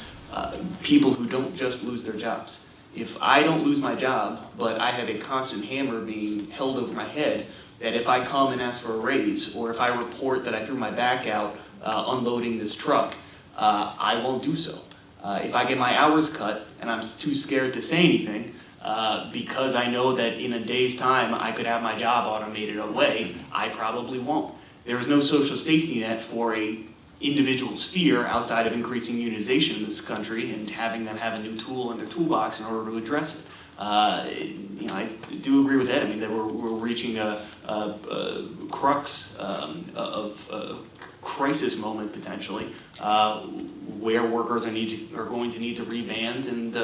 people who don't just lose their jobs. If I don't lose my job, but I have a constant hammer being held over my head, that if I come and ask for a raise, or if I report that I threw my back out unloading this truck, I won't do so. If I get my hours cut and I'm too scared to say anything, because I know that in a day's time I could have my job automated away, I probably won't. There is no social safety net for a individual's fear outside of increasing unionization in this country and having them have a new tool in their toolbox in order to address it. I do agree with Ed. I mean, that we're reaching a crux of crisis moment potentially, where workers are going to need to reband and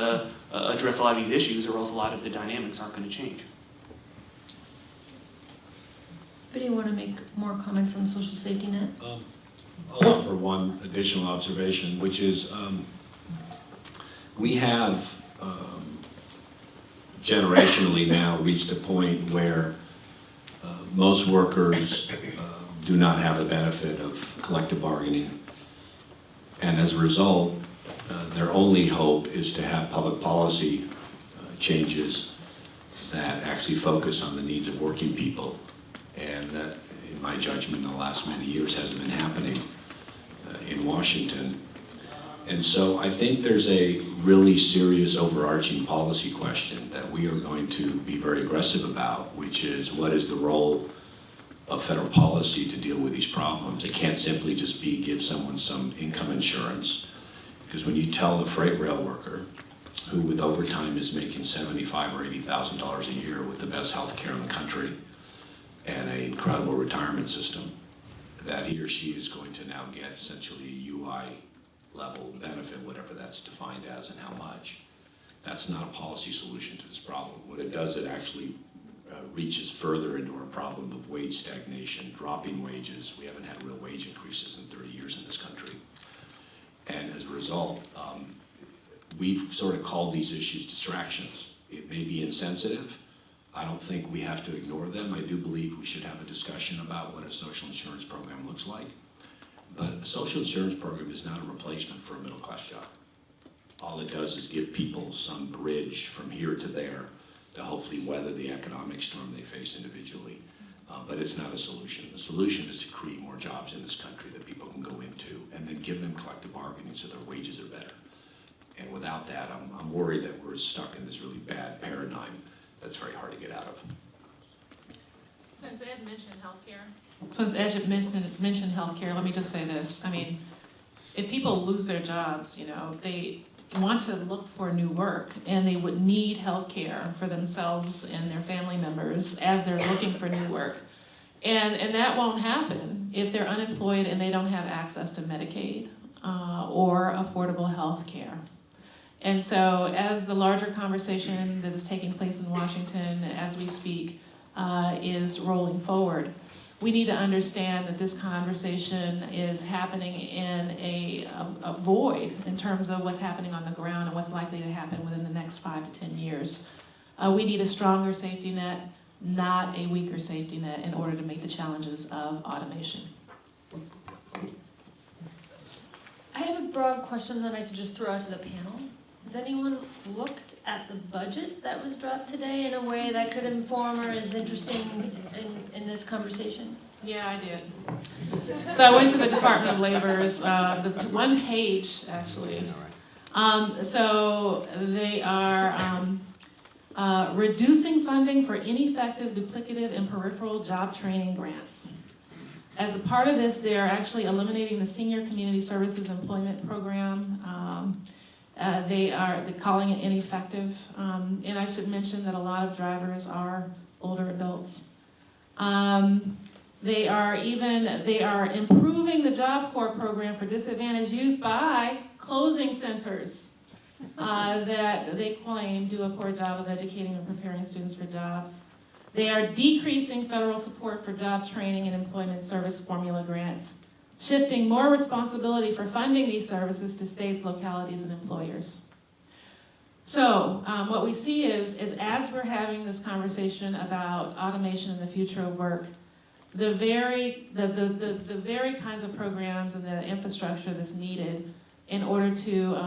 address a lot of these issues, or else a lot of the dynamics aren't going to change.
Anybody want to make more comments on the social safety net?
I'll offer one additional observation, which is we have generationally now reached a point where most workers do not have the benefit of collective bargaining. And as a result, their only hope is to have public policy changes that actually focus on the needs of working people. And that, in my judgment, in the last many years hasn't been happening in Washington. And so I think there's a really serious overarching policy question that we are going to be very aggressive about, which is what is the role of federal policy to deal with these problems? It can't simply just be give someone some income insurance, because when you tell a freight rail worker who with overtime is making $75,000 or $80,000 a year with the best health care in the country and an incredible retirement system, that he or she is going to now get essentially a UI level benefit, whatever that's defined as and how much. That's not a policy solution to this problem. What it does, it actually reaches further into our problem of wage stagnation, dropping wages. We haven't had real wage increases in 30 years in this country. And as a result, we've sort of called these issues distractions. It may be insensitive. I don't think we have to ignore them. I do believe we should have a discussion about what a social insurance program looks like. But a social insurance program is not a replacement for a middle-class job. All it does is give people some bridge from here to there to hopefully weather the economic storm they face individually. But it's not a solution. The solution is to create more jobs in this country that people can go into and then give them collective bargaining so their wages are better. And without that, I'm worried that we're stuck in this really bad paradigm that's very hard to get out of.
Since Ed mentioned healthcare, let me just say this. I mean, if people lose their jobs, they want to look for new work, and they would need healthcare for themselves and their family members as they're looking for new work. And that won't happen if they're unemployed and they don't have access to Medicaid or affordable health care. And so as the larger conversation that is taking place in Washington as we speak is rolling forward, we need to understand that this conversation is happening in a void in terms of what's happening on the ground and what's likely to happen within the next 5 to 10 years. We need a stronger safety net, not a weaker safety net, in order to meet the challenges of automation.
I have a broad question that I could just throw out to the panel. Has anyone looked at the budget that was dropped today in a way that could inform or is interesting in this conversation?
Yeah, I did. So I went to the Department of Labor's, the one page, actually. So they are reducing funding for ineffective, duplicative, and peripheral job training grants. As a part of this, they are actually eliminating the Senior Community Services Employment Program. They're calling it ineffective. And I should mention that a lot of drivers are older adults. They are improving the Job Corps program for disadvantaged youth by closing centers that they claim do a poor job of educating and preparing students for jobs. They are decreasing federal support for job training and employment service formula grants, shifting more responsibility for funding these services to states, localities, and employers. So what we see is as we're having this conversation about automation and the future of work, the very kinds of programs and the infrastructure that's needed in order to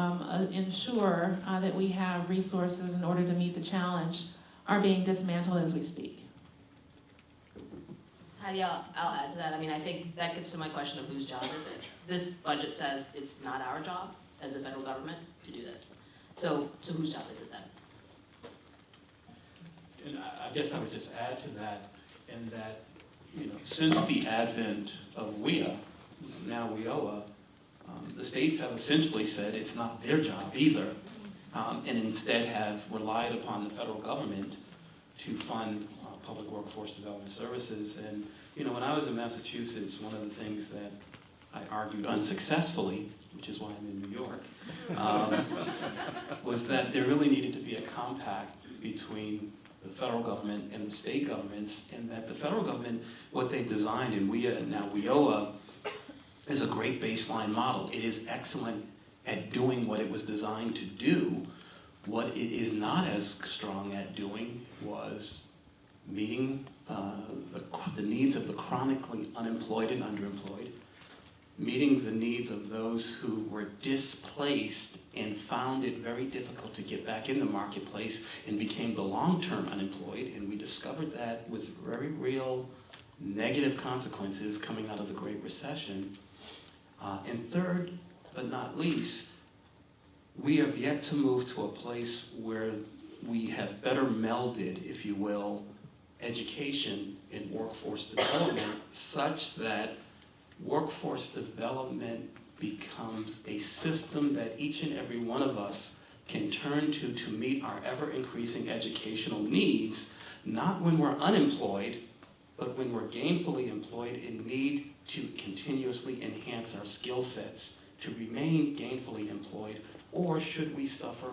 ensure that we have resources in order to meet the challenge are being dismantled as we speak.
Heidi, I'll add to that. I mean, I think that gets to my question of whose job is it? This budget says it's not our job as a federal government to do this. So whose job is it then?
And I guess I would just add to that, in that, since the advent of WIA, now WIOA, the states have essentially said it's not their job either, and instead have relied upon the federal government to fund public workforce development services. And when I was in Massachusetts, one of the things that I argued unsuccessfully, which is why I'm in New York, was that there really needed to be a compact between the federal government and the state governments, and that the federal government, what they've designed in WIA and now WIOA, is a great baseline model. It is excellent at doing what it was designed to do. What it is not as strong at doing was meeting the needs of the chronically unemployed and underemployed, meeting the needs of those who were displaced and found it very difficult to get back in the marketplace and became the long-term unemployed, and we discovered that with very real negative consequences coming out of the Great Recession. And third, but not least, we have yet to move to a place where we have better melded, if you will, education and workforce development such that workforce development becomes a system that each and every one of us can turn to meet our ever-increasing educational needs, not when we're unemployed, but when we're gainfully employed and need to continuously enhance our skill sets to remain gainfully employed, or should we suffer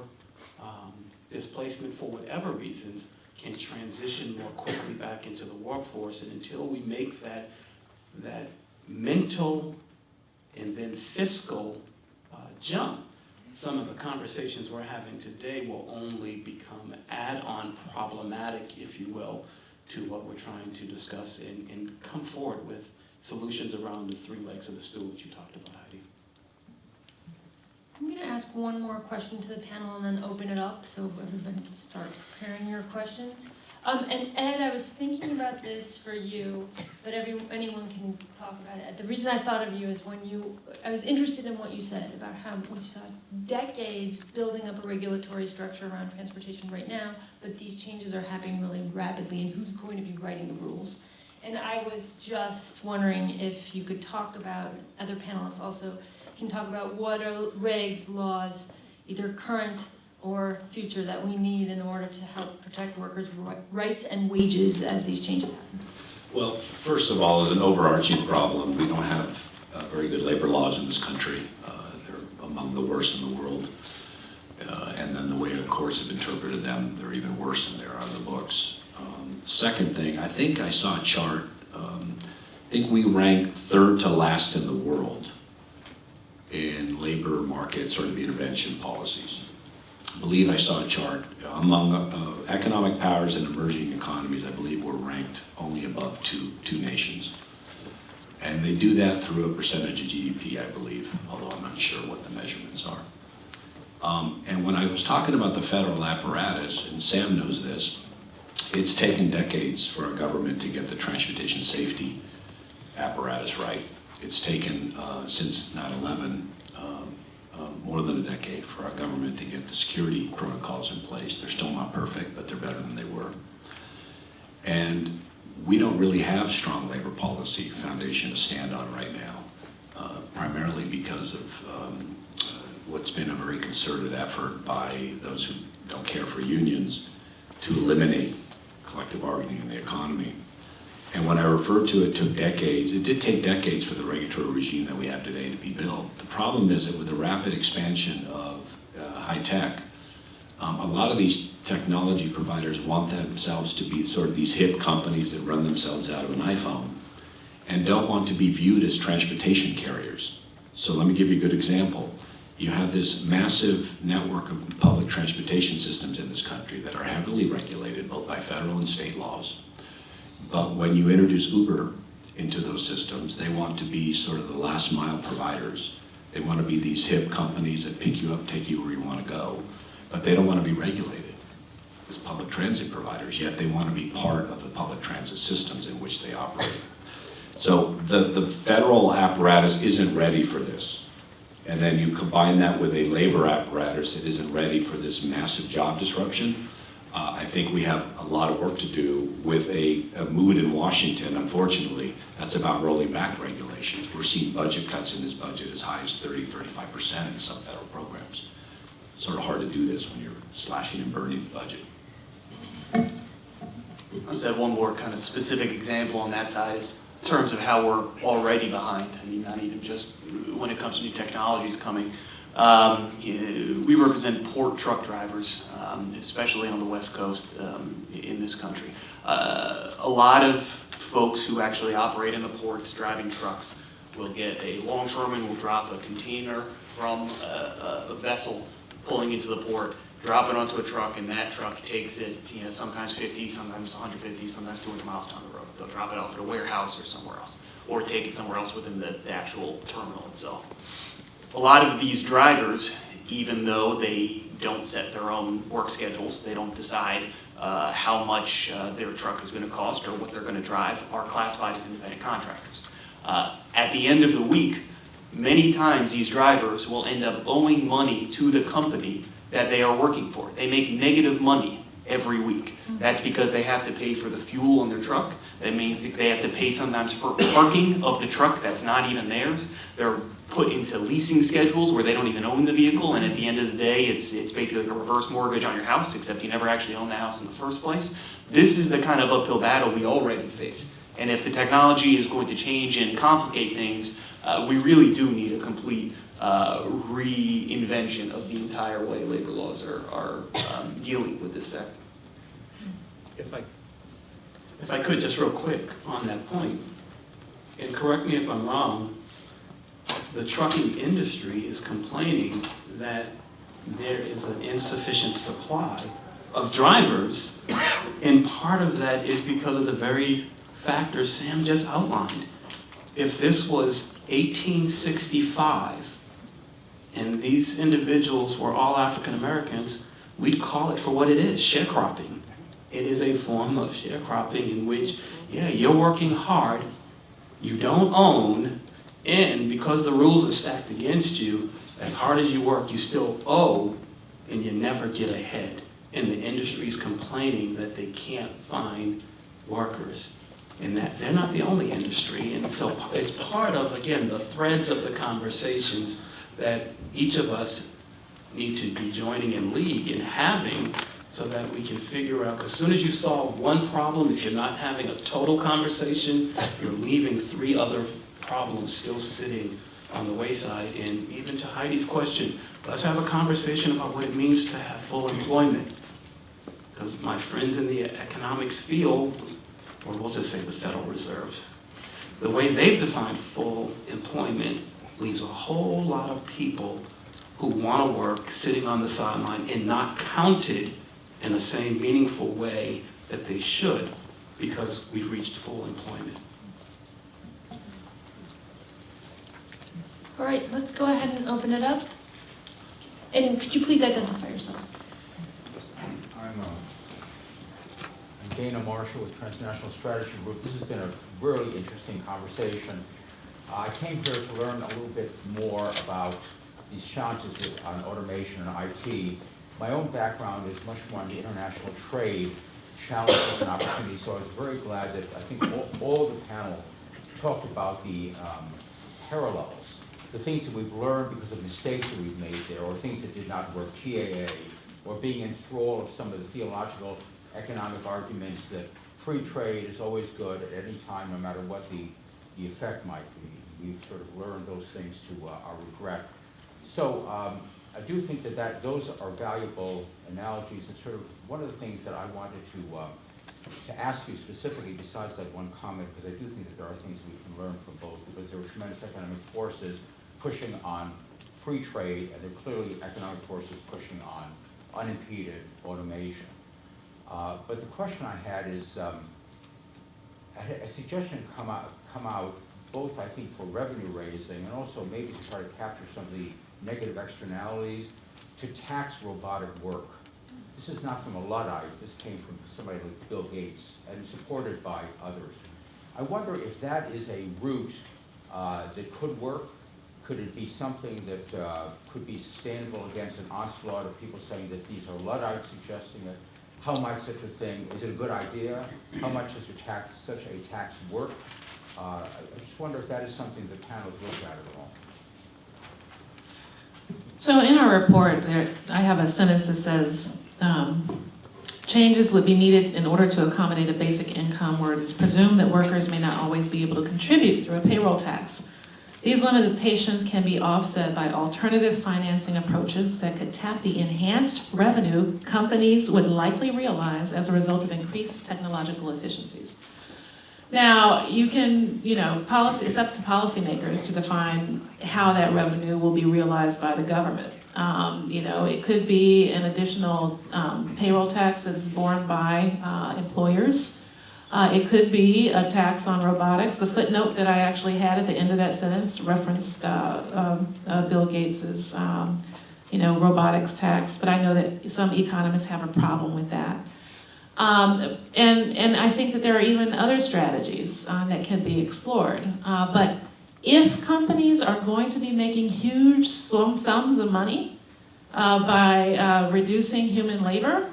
displacement for whatever reasons, can transition more quickly back into the workforce. And until we make that mental and then fiscal jump, some of the conversations we're having today will only become add-on problematic, if you will, to what we're trying to discuss and come forward with solutions around the three legs of the stool that you talked about, Heidi.
I'm going to ask one more question to the panel and then open it up so everybody can start preparing your questions. And Ed, I was thinking about this for you, but anyone can talk about it. The reason I thought of you is I was interested in what you said about how we saw decades building up a regulatory structure around transportation right now, but these changes are happening really rapidly, and who's going to be writing the rules? And I was just wondering if you could talk about, other panelists also can talk about what are regs, laws, either current or future, that we need in order to help protect workers' rights and wages as these changes happen.
Well, first of all, as an overarching problem, we don't have very good labor laws in this country. They're among the worst in the world. And then the way the courts have interpreted them, they're even worse than they are on the books. Second thing, I think I saw a chart. I think we rank third to last in the world in labor market sort of intervention policies. I believe I saw a chart among economic powers and emerging economies. I believe we're ranked only above two nations. And they do that through a percentage of GDP, I believe, although I'm not sure what the measurements are. And when I was talking about the federal apparatus, and Sam knows this, it's taken decades for our government to get the transportation safety apparatus right. It's taken, since 9/11, more than a decade for our government to get the security protocols in place. They're still not perfect, but they're better than they were. And we don't really have strong labor policy foundation to stand on right now, primarily because of what's been a very concerted effort by those who don't care for unions to eliminate collective bargaining in the economy. And when I referred to it took decades, it did take decades for the regulatory regime that we have today to be built. The problem is that with the rapid expansion of high tech, a lot of these technology providers want themselves to be sort of these hip companies that run themselves out of an iPhone and don't want to be viewed as transportation carriers. So let me give you a good example. You have this massive network of public transportation systems in this country that are heavily regulated both by federal and state laws. But when you introduce Uber into those systems, they want to be sort of the last mile providers. They want to be these hip companies that pick you up, take you where you want to go. But they don't want to be regulated as public transit providers, yet they want to be part of the public transit systems in which they operate. So the federal apparatus isn't ready for this. And then you combine that with a labor apparatus that isn't ready for this massive job disruption. I think we have a lot of work to do with a mood in Washington, unfortunately, that's about rolling back regulations. We're seeing budget cuts in this budget as high as 30-35% in some federal programs. It's sort of hard to do this when you're slashing and burning the budget.
I'll just add one more kind of specific example on that side is in terms of how we're already behind. I mean, not even just when it comes to new technologies coming. We represent port truck drivers, especially on the West Coast in this country. A lot of folks who actually operate in the ports driving trucks will get a longshoreman will drop a container from a vessel pulling into the port, drop it onto a truck, and that truck takes it, sometimes 50, sometimes 150, sometimes 200 miles down the road. They'll drop it off at a warehouse or somewhere else, or take it somewhere else within the actual terminal itself. A lot of these drivers, even though they don't set their own work schedules, they don't decide how much their truck is going to cost or what they're going to drive, are classified as independent contractors. At the end of the week, many times these drivers will end up owing money to the company that they are working for. They make negative money every week. That's because they have to pay for the fuel on their truck. That means that they have to pay sometimes for parking of the truck that's not even theirs. They're put into leasing schedules where they don't even own the vehicle, and at the end of the day, it's basically like a reverse mortgage on your house, except you never actually own the house in the first place. This is the kind of uphill battle we already face. And if the technology is going to change and complicate things, we really do need a complete reinvention of the entire way labor laws are dealing with this sector.
If I could, just real quick on that point, and correct me if I'm wrong, the trucking industry is complaining that there is an insufficient supply of drivers, and part of that is because of the very factors Sam just outlined. If this was 1865 and these individuals were all African Americans, we'd call it for what it is, sharecropping. It is a form of sharecropping in which, yeah, you're working hard, you don't own, and because the rules are stacked against you, as hard as you work, you still owe, and you never get ahead. And the industry's complaining that they can't find workers, and that they're not the only industry. And so it's part of, again, the threads of the conversations that each of us need to be joining in league and having, so that we can figure out, because as soon as you solve one problem, if you're not having a total conversation, you're leaving 3 other problems still sitting on the wayside. And even to Heidi's question, let's have a conversation about what it means to have full employment. Because my friends in the economics field, or we'll just say the Federal Reserve, the way they've defined full employment leaves a whole lot of people who want to work sitting on the sideline and not counted in the same meaningful way that they should, because we've reached full employment.
All right, let's go ahead and open it up. And could you please identify yourself?
I'm Dana Marshall with Transnational Strategy Group. This has been a really interesting conversation. I came here to learn a little bit more about these challenges on automation and IT. My own background is much more on the international trade challenges and opportunities, so I was very glad that I think all the panel talked about the parallels, the things that we've learned because of mistakes that we've made there, or things that did not work, TAA, or being in thrall of some of the theological economic arguments that free trade is always good at any time, no matter what the effect might be. We've sort of learned those things to our regret. So I do think that those are valuable analogies, and sort of one of the things that I wanted to ask you specifically, besides that one comment, because I do think that there are things we can learn from both, because there are tremendous economic forces pushing on free trade, and there are clearly economic forces pushing on unimpeded automation. But the question I had is, a suggestion come out both, I think, for revenue raising and also maybe to try to capture some of the negative externalities, to tax robotic work. This is not from a Luddite. This came from somebody like Bill Gates and supported by others. I wonder if that is a route that could work. Could it be something that could be sustainable against an onslaught of people saying that these are Luddites suggesting it? How might such a thing, is it a good idea? How much does such a tax work? I just wonder if that is something the panel has looked at all.
So in our report, I have a sentence that says, changes would be needed in order to accommodate a basic income where it is presumed that workers may not always be able to contribute through a payroll tax. These limitations can be offset by alternative financing approaches that could tap the enhanced revenue companies would likely realize as a result of increased technological efficiencies. Now, you can, it's up to policymakers to define how that revenue will be realized by the government. It could be an additional payroll tax that is borne by employers. It could be a tax on robotics. The footnote that I actually had at the end of that sentence referenced Bill Gates's, robotics tax, but I know that some economists have a problem with that. And I think that there are even other strategies that can be explored. But if companies are going to be making huge sums of money by reducing human labor,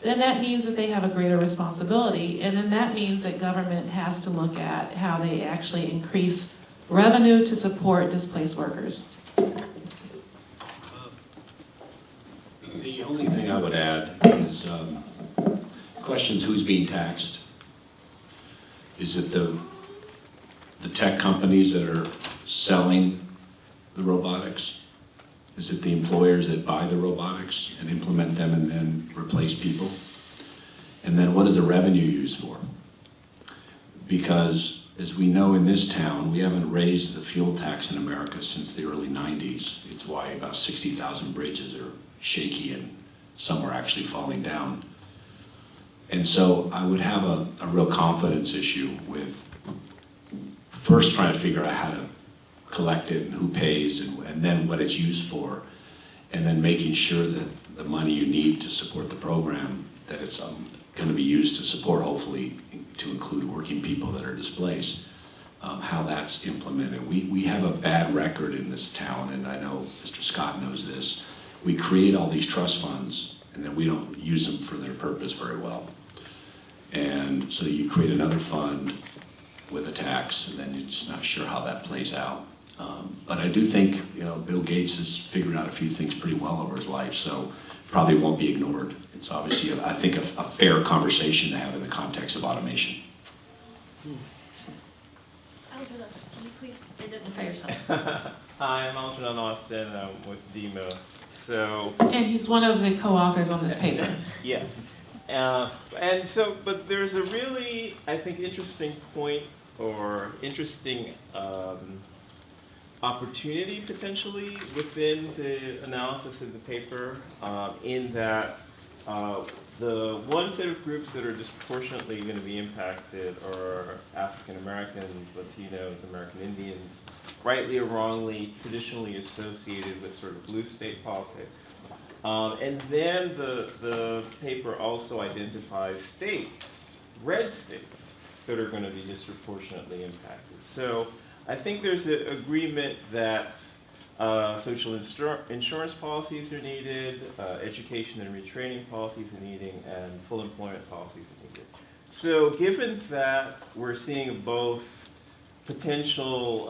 then that means that they have a greater responsibility. And then that means that government has to look at how they actually increase revenue to support displaced workers.
The only thing I would add is questions: who's being taxed? Is it the tech companies that are selling the robotics? Is it the employers that buy the robotics and implement them and then replace people? And then what is the revenue used for? Because as we know in this town, we haven't raised the fuel tax in America since the early 90s. It's why about 60,000 bridges are shaky and some are actually falling down. And so I would have a real confidence issue with first trying to figure out how to collect it and who pays and then what it's used for, and then making sure that the money you need to support the program, that it's going to be used to support, hopefully, to include working people that are displaced, how that's implemented. We have a bad record in this town, and I know Mr. Scott knows this. We create all these trust funds, and then we don't use them for their purpose very well. And so you create another fund with a tax, and then you're just not sure how that plays out. But I do think, Bill Gates has figured out a few things pretty well over his life, so probably won't be ignored. It's obviously, I think, a fair conversation to have in the context of automation.
Algernon, can you please identify yourself?
Hi, I'm Algernon Austin. I'm with Demos. So,
And he's one of the co-authors on this paper.
yes. But there's a really, I think, interesting point or interesting opportunity potentially within the analysis of the paper, in that the one set of groups that are disproportionately going to be impacted are African Americans, Latinos, American Indians, rightly or wrongly traditionally associated with sort of blue state politics. And then the paper also identifies states, red states, that are going to be disproportionately impacted. So I think there's an agreement that social insurance policies are needed, education and retraining policies are needed, and full employment policies are needed. So given that we're seeing both potential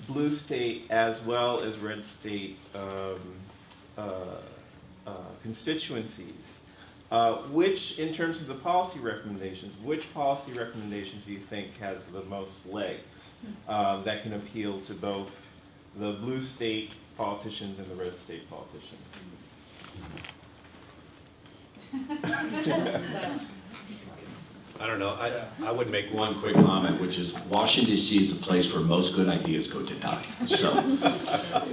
blue state as well as red state constituencies, which, in terms of the policy recommendations, which policy recommendations do you think has the most legs that can appeal to both the blue state politicians and the red state politicians?
I don't know. I would make one quick comment, which is Washington, D.C. is a place where most good ideas go to die. So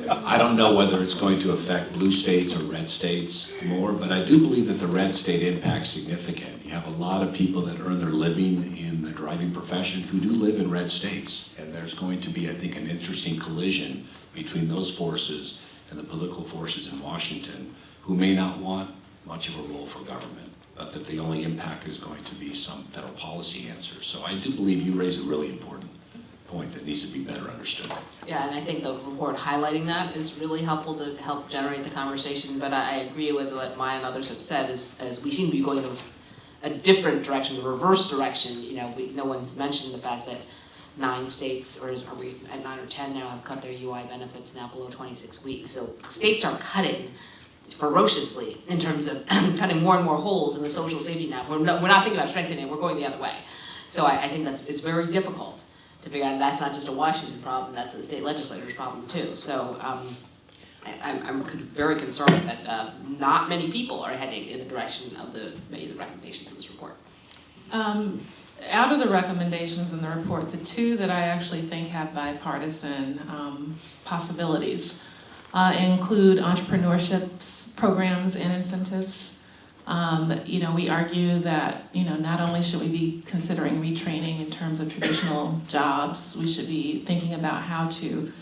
I don't know whether it's going to affect blue states or red states more, but I do believe that the red state impact's significant. You have a lot of people that earn their living in the driving profession who do live in red states, and there's going to be, I think, an interesting collision between those forces and the political forces in Washington who may not want much of a role for government, but that the only impact is going to be some federal policy answer. So I do believe you raise a really important point that needs to be better understood.
Yeah, and I think the report highlighting that is really helpful to help generate the conversation, but I agree with what Maya and others have said, as we seem to be going in a different direction, the reverse direction. No one's mentioned the fact that 9 states, or are we at 9 or 10 now, have cut their UI benefits now below 26 weeks. So states are cutting ferociously in terms of cutting more and more holes in the social safety net. We're not thinking about strengthening, we're going the other way. So I think it's very difficult to figure out that's not just a Washington problem, that's a state legislator's problem too. So I'm very concerned that not many people are heading in the direction of many of the recommendations in this report.
Out of the recommendations in the report, the 2 that I actually think have bipartisan possibilities include entrepreneurship programs and incentives. We argue that, not only should we be considering retraining in terms of traditional jobs, we should be thinking about how to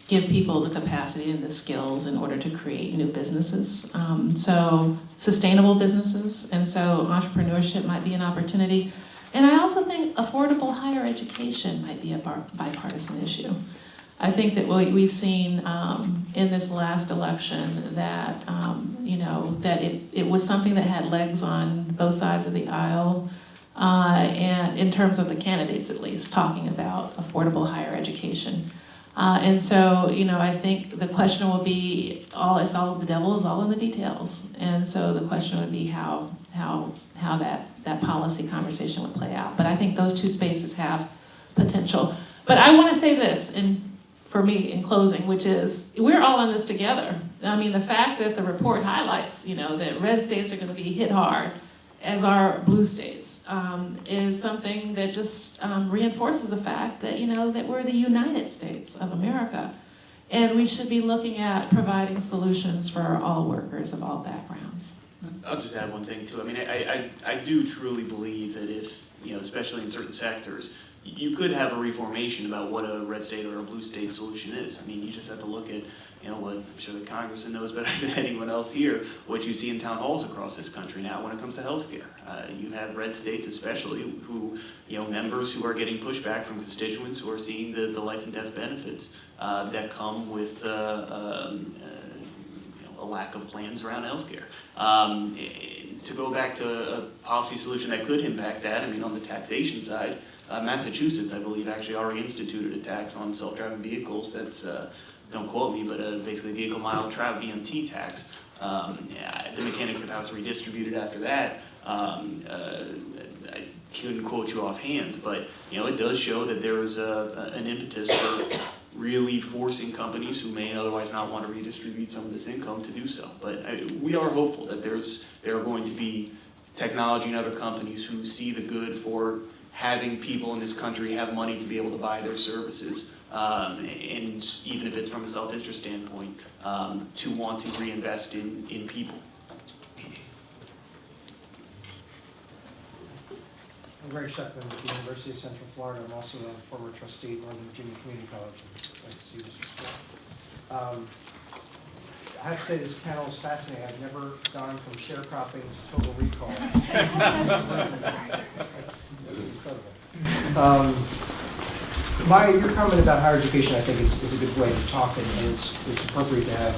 give people the capacity and the skills in order to create new businesses. So sustainable businesses, and so entrepreneurship might be an opportunity. And I also think affordable higher education might be a bipartisan issue. I think that what we've seen in this last election that, that it was something that had legs on both sides of the aisle, and in terms of the candidates at least, talking about affordable higher education. And so, I think the question will be, the devil is all in the details. And so the question would be how that policy conversation would play out. But I think those 2 spaces have potential. But I want to say this, for me in closing, which is we're all in this together. I mean, the fact that the report highlights, that red states are going to be hit hard, as our blue states, is something that just reinforces the fact that, that we're the United States of America. And we should be looking at providing solutions for all workers of all backgrounds.
I'll just add one thing too. I mean, I do truly believe that if, especially in certain sectors, you could have a reformation about what a red state or a blue state solution is. I mean, you just have to look at, what I'm sure the congressman knows better than anyone else here, what you see in town halls across this country now when it comes to healthcare. You have red states especially who, members who are getting pushback from constituents who are seeing the life and death benefits that come with a lack of plans around healthcare. To go back to a policy solution that could impact that, I mean, on the taxation side, Massachusetts, I believe, actually already instituted a tax on self-driving vehicles that's, don't quote me, but basically vehicle mile travel, VMT tax. The mechanics of how it's redistributed after that, I couldn't quote you offhand, but it does show that there's an impetus for really forcing companies who may otherwise not want to redistribute some of this income to do so. But we are hopeful that there are going to be technology and other companies who see the good for having people in this country have money to be able to buy their services, and even if it's from a self-interest standpoint, to want to reinvest in people.
I'm Greg Sheckman with the University of Central Florida. I'm also a former trustee at Northern Virginia Community College. Nice to see you, Mr. Smith. I have to say this panel is fascinating. I've never gone from sharecropping to total recall. That's incredible. Your comment about higher education, I think, is a good way to talk, and it's appropriate to have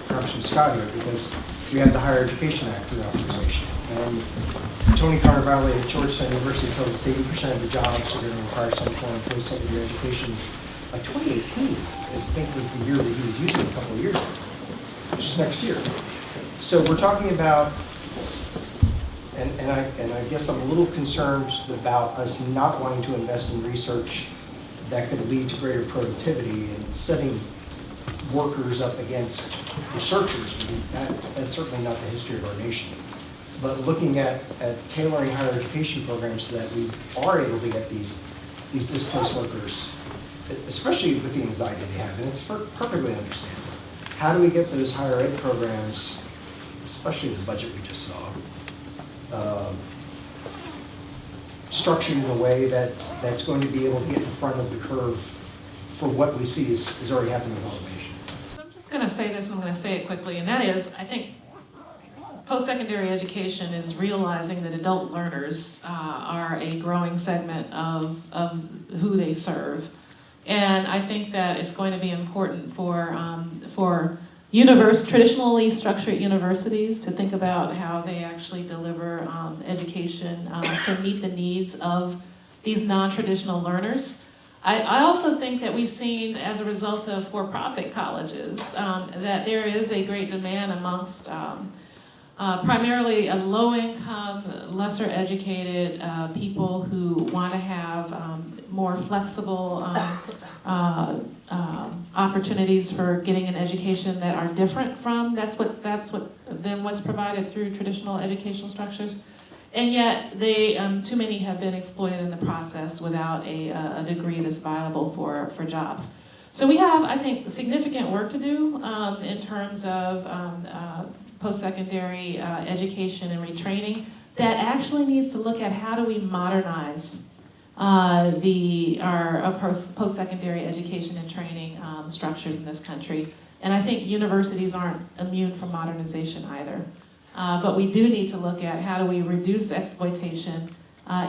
Congressman Scott here because we have the Higher Education Act reauthorization. And Tony Carnevale at Georgetown University tells us 80% of the jobs are going to require some form of post-secondary education. By 2018, I think was the year that he was using a couple of years ago, which is next year. So we're talking about, and I guess I'm a little concerned about us not wanting to invest in research that could lead to greater productivity and setting workers up against researchers, because that's certainly not the history of our nation. But looking at tailoring higher education programs so that we are able to get these displaced workers, especially with the anxiety they have, and it's perfectly understandable. How do we get those higher ed programs, especially the budget we just saw, structured in a way that's going to be able to get in front of the curve for what we see is already happening with automation?
I'm just going to say this, and I'm going to say it quickly, and that is, I think post-secondary education is realizing that adult learners are a growing segment of who they serve. And I think that it's going to be important for traditionally structured universities to think about how they actually deliver education to meet the needs of these non-traditional learners. I also think that we've seen, as a result of for-profit colleges, that there is a great demand amongst primarily low-income, lesser-educated people who want to have more flexible opportunities for getting an education that are different from than what's provided through traditional educational structures. And yet, too many have been exploited in the process without a degree that's viable for jobs. So we have, I think, significant work to do in terms of post-secondary education and retraining that actually needs to look at how do we modernize our post-secondary education and training structures in this country. And I think universities aren't immune from modernization either. But we do need to look at how do we reduce exploitation,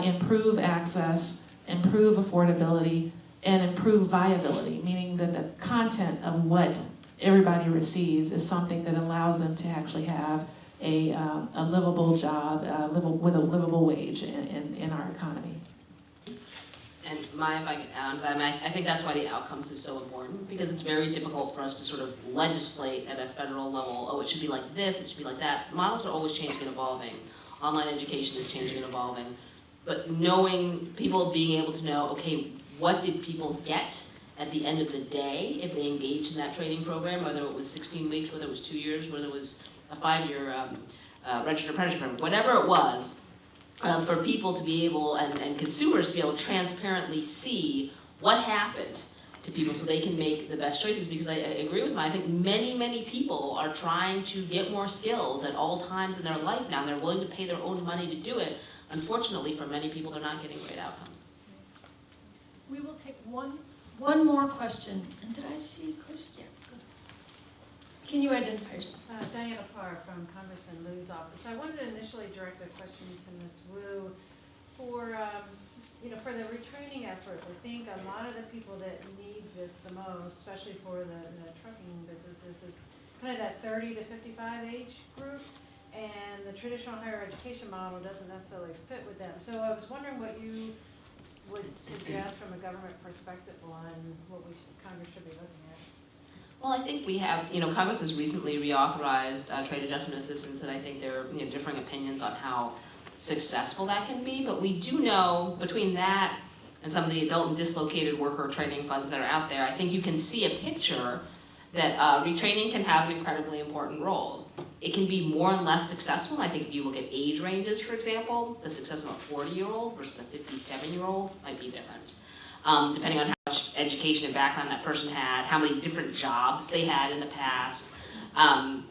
improve access, improve affordability, and improve viability, meaning that the content of what everybody receives is something that allows them to actually have a livable job with a livable wage in our economy.
And if I can add on to that, I think that's why the outcomes is so important, because it's very difficult for us to sort of legislate at a federal level, oh, it should be like this, it should be like that. Models are always changing and evolving. Online education is changing and evolving. But knowing, people being able to know, okay, what did people get at the end of the day if they engaged in that training program, whether it was 16 weeks, whether it was 2 years, whether it was a 5-year registered apprenticeship program, whatever it was, for people to be able, and consumers to be able to transparently see what happened to people so they can make the best choices. Because I agree with Maya, I think many people are trying to get more skills at all times in their life now, and they're willing to pay their own money to do it. Unfortunately, for many people, they're not getting great outcomes.
We will take one more question. And did I see Chris? Yeah. Good. Can you identify yourself?
Diana Parr from Congressman Liu's office. I wanted to initially direct a question to Ms. Wu for, for the retraining effort. I think a lot of the people that need this the most, especially for the trucking businesses, is kind of that 30 to 55 age group, and the traditional higher education model doesn't necessarily fit with them. So I was wondering what you would suggest from a government perspective on what Congress should be looking at.
Well, I think we have, Congress has recently reauthorized trade adjustment assistance, and I think there are differing opinions on how successful that can be. But we do know between that and some of the adult and dislocated worker training funds that are out there, I think you can see a picture that retraining can have an incredibly important role. It can be more and less successful. I think if you look at age ranges, for example, the success of a 40-year-old versus a 57-year-old might be different. Depending on how much education and background that person had, how many different jobs they had in the past. And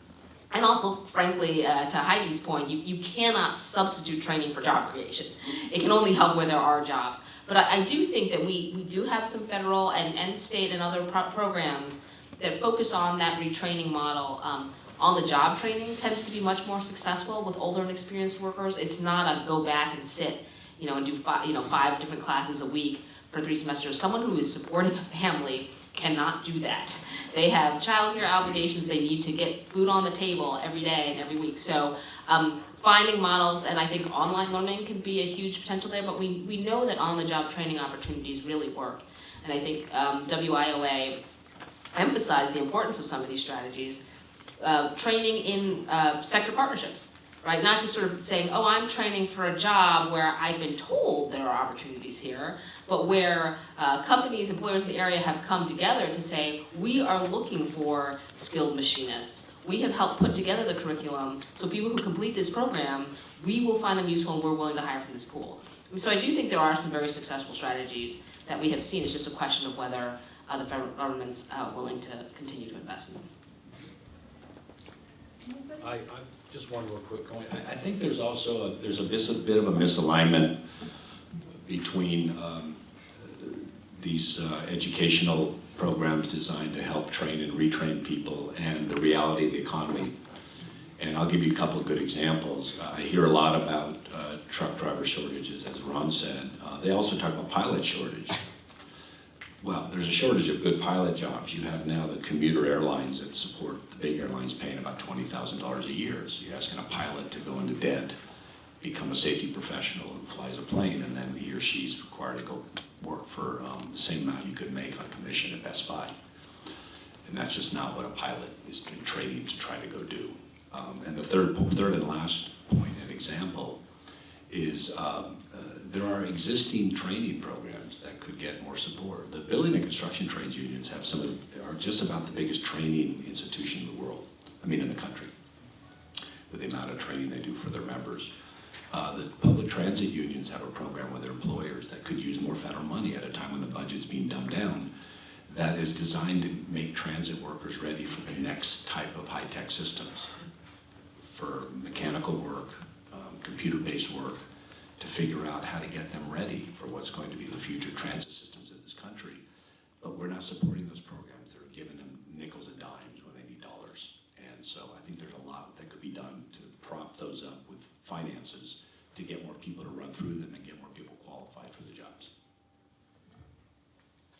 also, frankly, to Heidi's point, you cannot substitute training for job creation. It can only help where there are jobs. But I do think that we do have some federal and state and other programs that focus on that retraining model. On the job training tends to be much more successful with older and experienced workers. It's not a go back and sit, and do 5 different classes a week for 3 semesters. Someone who is supporting a family cannot do that. They have childcare obligations. They need to get food on the table every day and every week. So finding models, and I think online learning can be a huge potential there, but we know that on-the-job training opportunities really work. And I think WIOA emphasized the importance of some of these strategies. Training in sector partnerships, right? Not just sort of saying, oh, I'm training for a job where I've been told there are opportunities here, but where companies, employers in the area have come together to say, we are looking for skilled machinists. We have helped put together the curriculum, so people who complete this program, we will find them useful and we're willing to hire from this pool. And so I do think there are some very successful strategies that we have seen. It's just a question of whether the federal government's willing to continue to invest in them.
I just one real quick point. I think there's also a bit of a misalignment between these educational programs designed to help train and retrain people and the reality of the economy. And I'll give you a couple of good examples. I hear a lot about truck driver shortages, as Ron said. They also talk about pilot shortage. Well, there's a shortage of good pilot jobs. You have now the commuter airlines that support the big airlines paying about $20,000 a year. So you're asking a pilot to go into debt, become a safety professional who flies a plane, and then he or she's required to go work for the same amount you could make on commission at Best Buy. And that's just not what a pilot is in training to try to go do. And the third and last point and example is there are existing training programs that could get more support. The building and construction trades unions have are just about the biggest training institution in the world, in the country, with the amount of training they do for their members. The public transit unions have a program with their employers that could use more federal money at a time when the budget's being dumbed down, that is designed to make transit workers ready for the next type of high-tech systems, for mechanical work, computer-based work, to figure out how to get them ready for what's going to be the future transit systems of this country. But we're not supporting those programs. They're giving them nickels and dimes when they need dollars. And so I think there's a lot that could be done to prop those up with finances to get more people to run through them and get more people qualified for the jobs.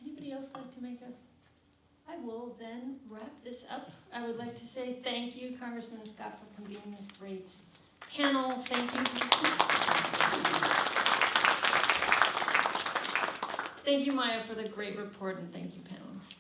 Anybody else like to make a? I will then wrap this up. I would like to say thank you, Congressman Scott, for convening this great panel. Thank you. Thank you, Maya, for the great report, and thank you, panelists.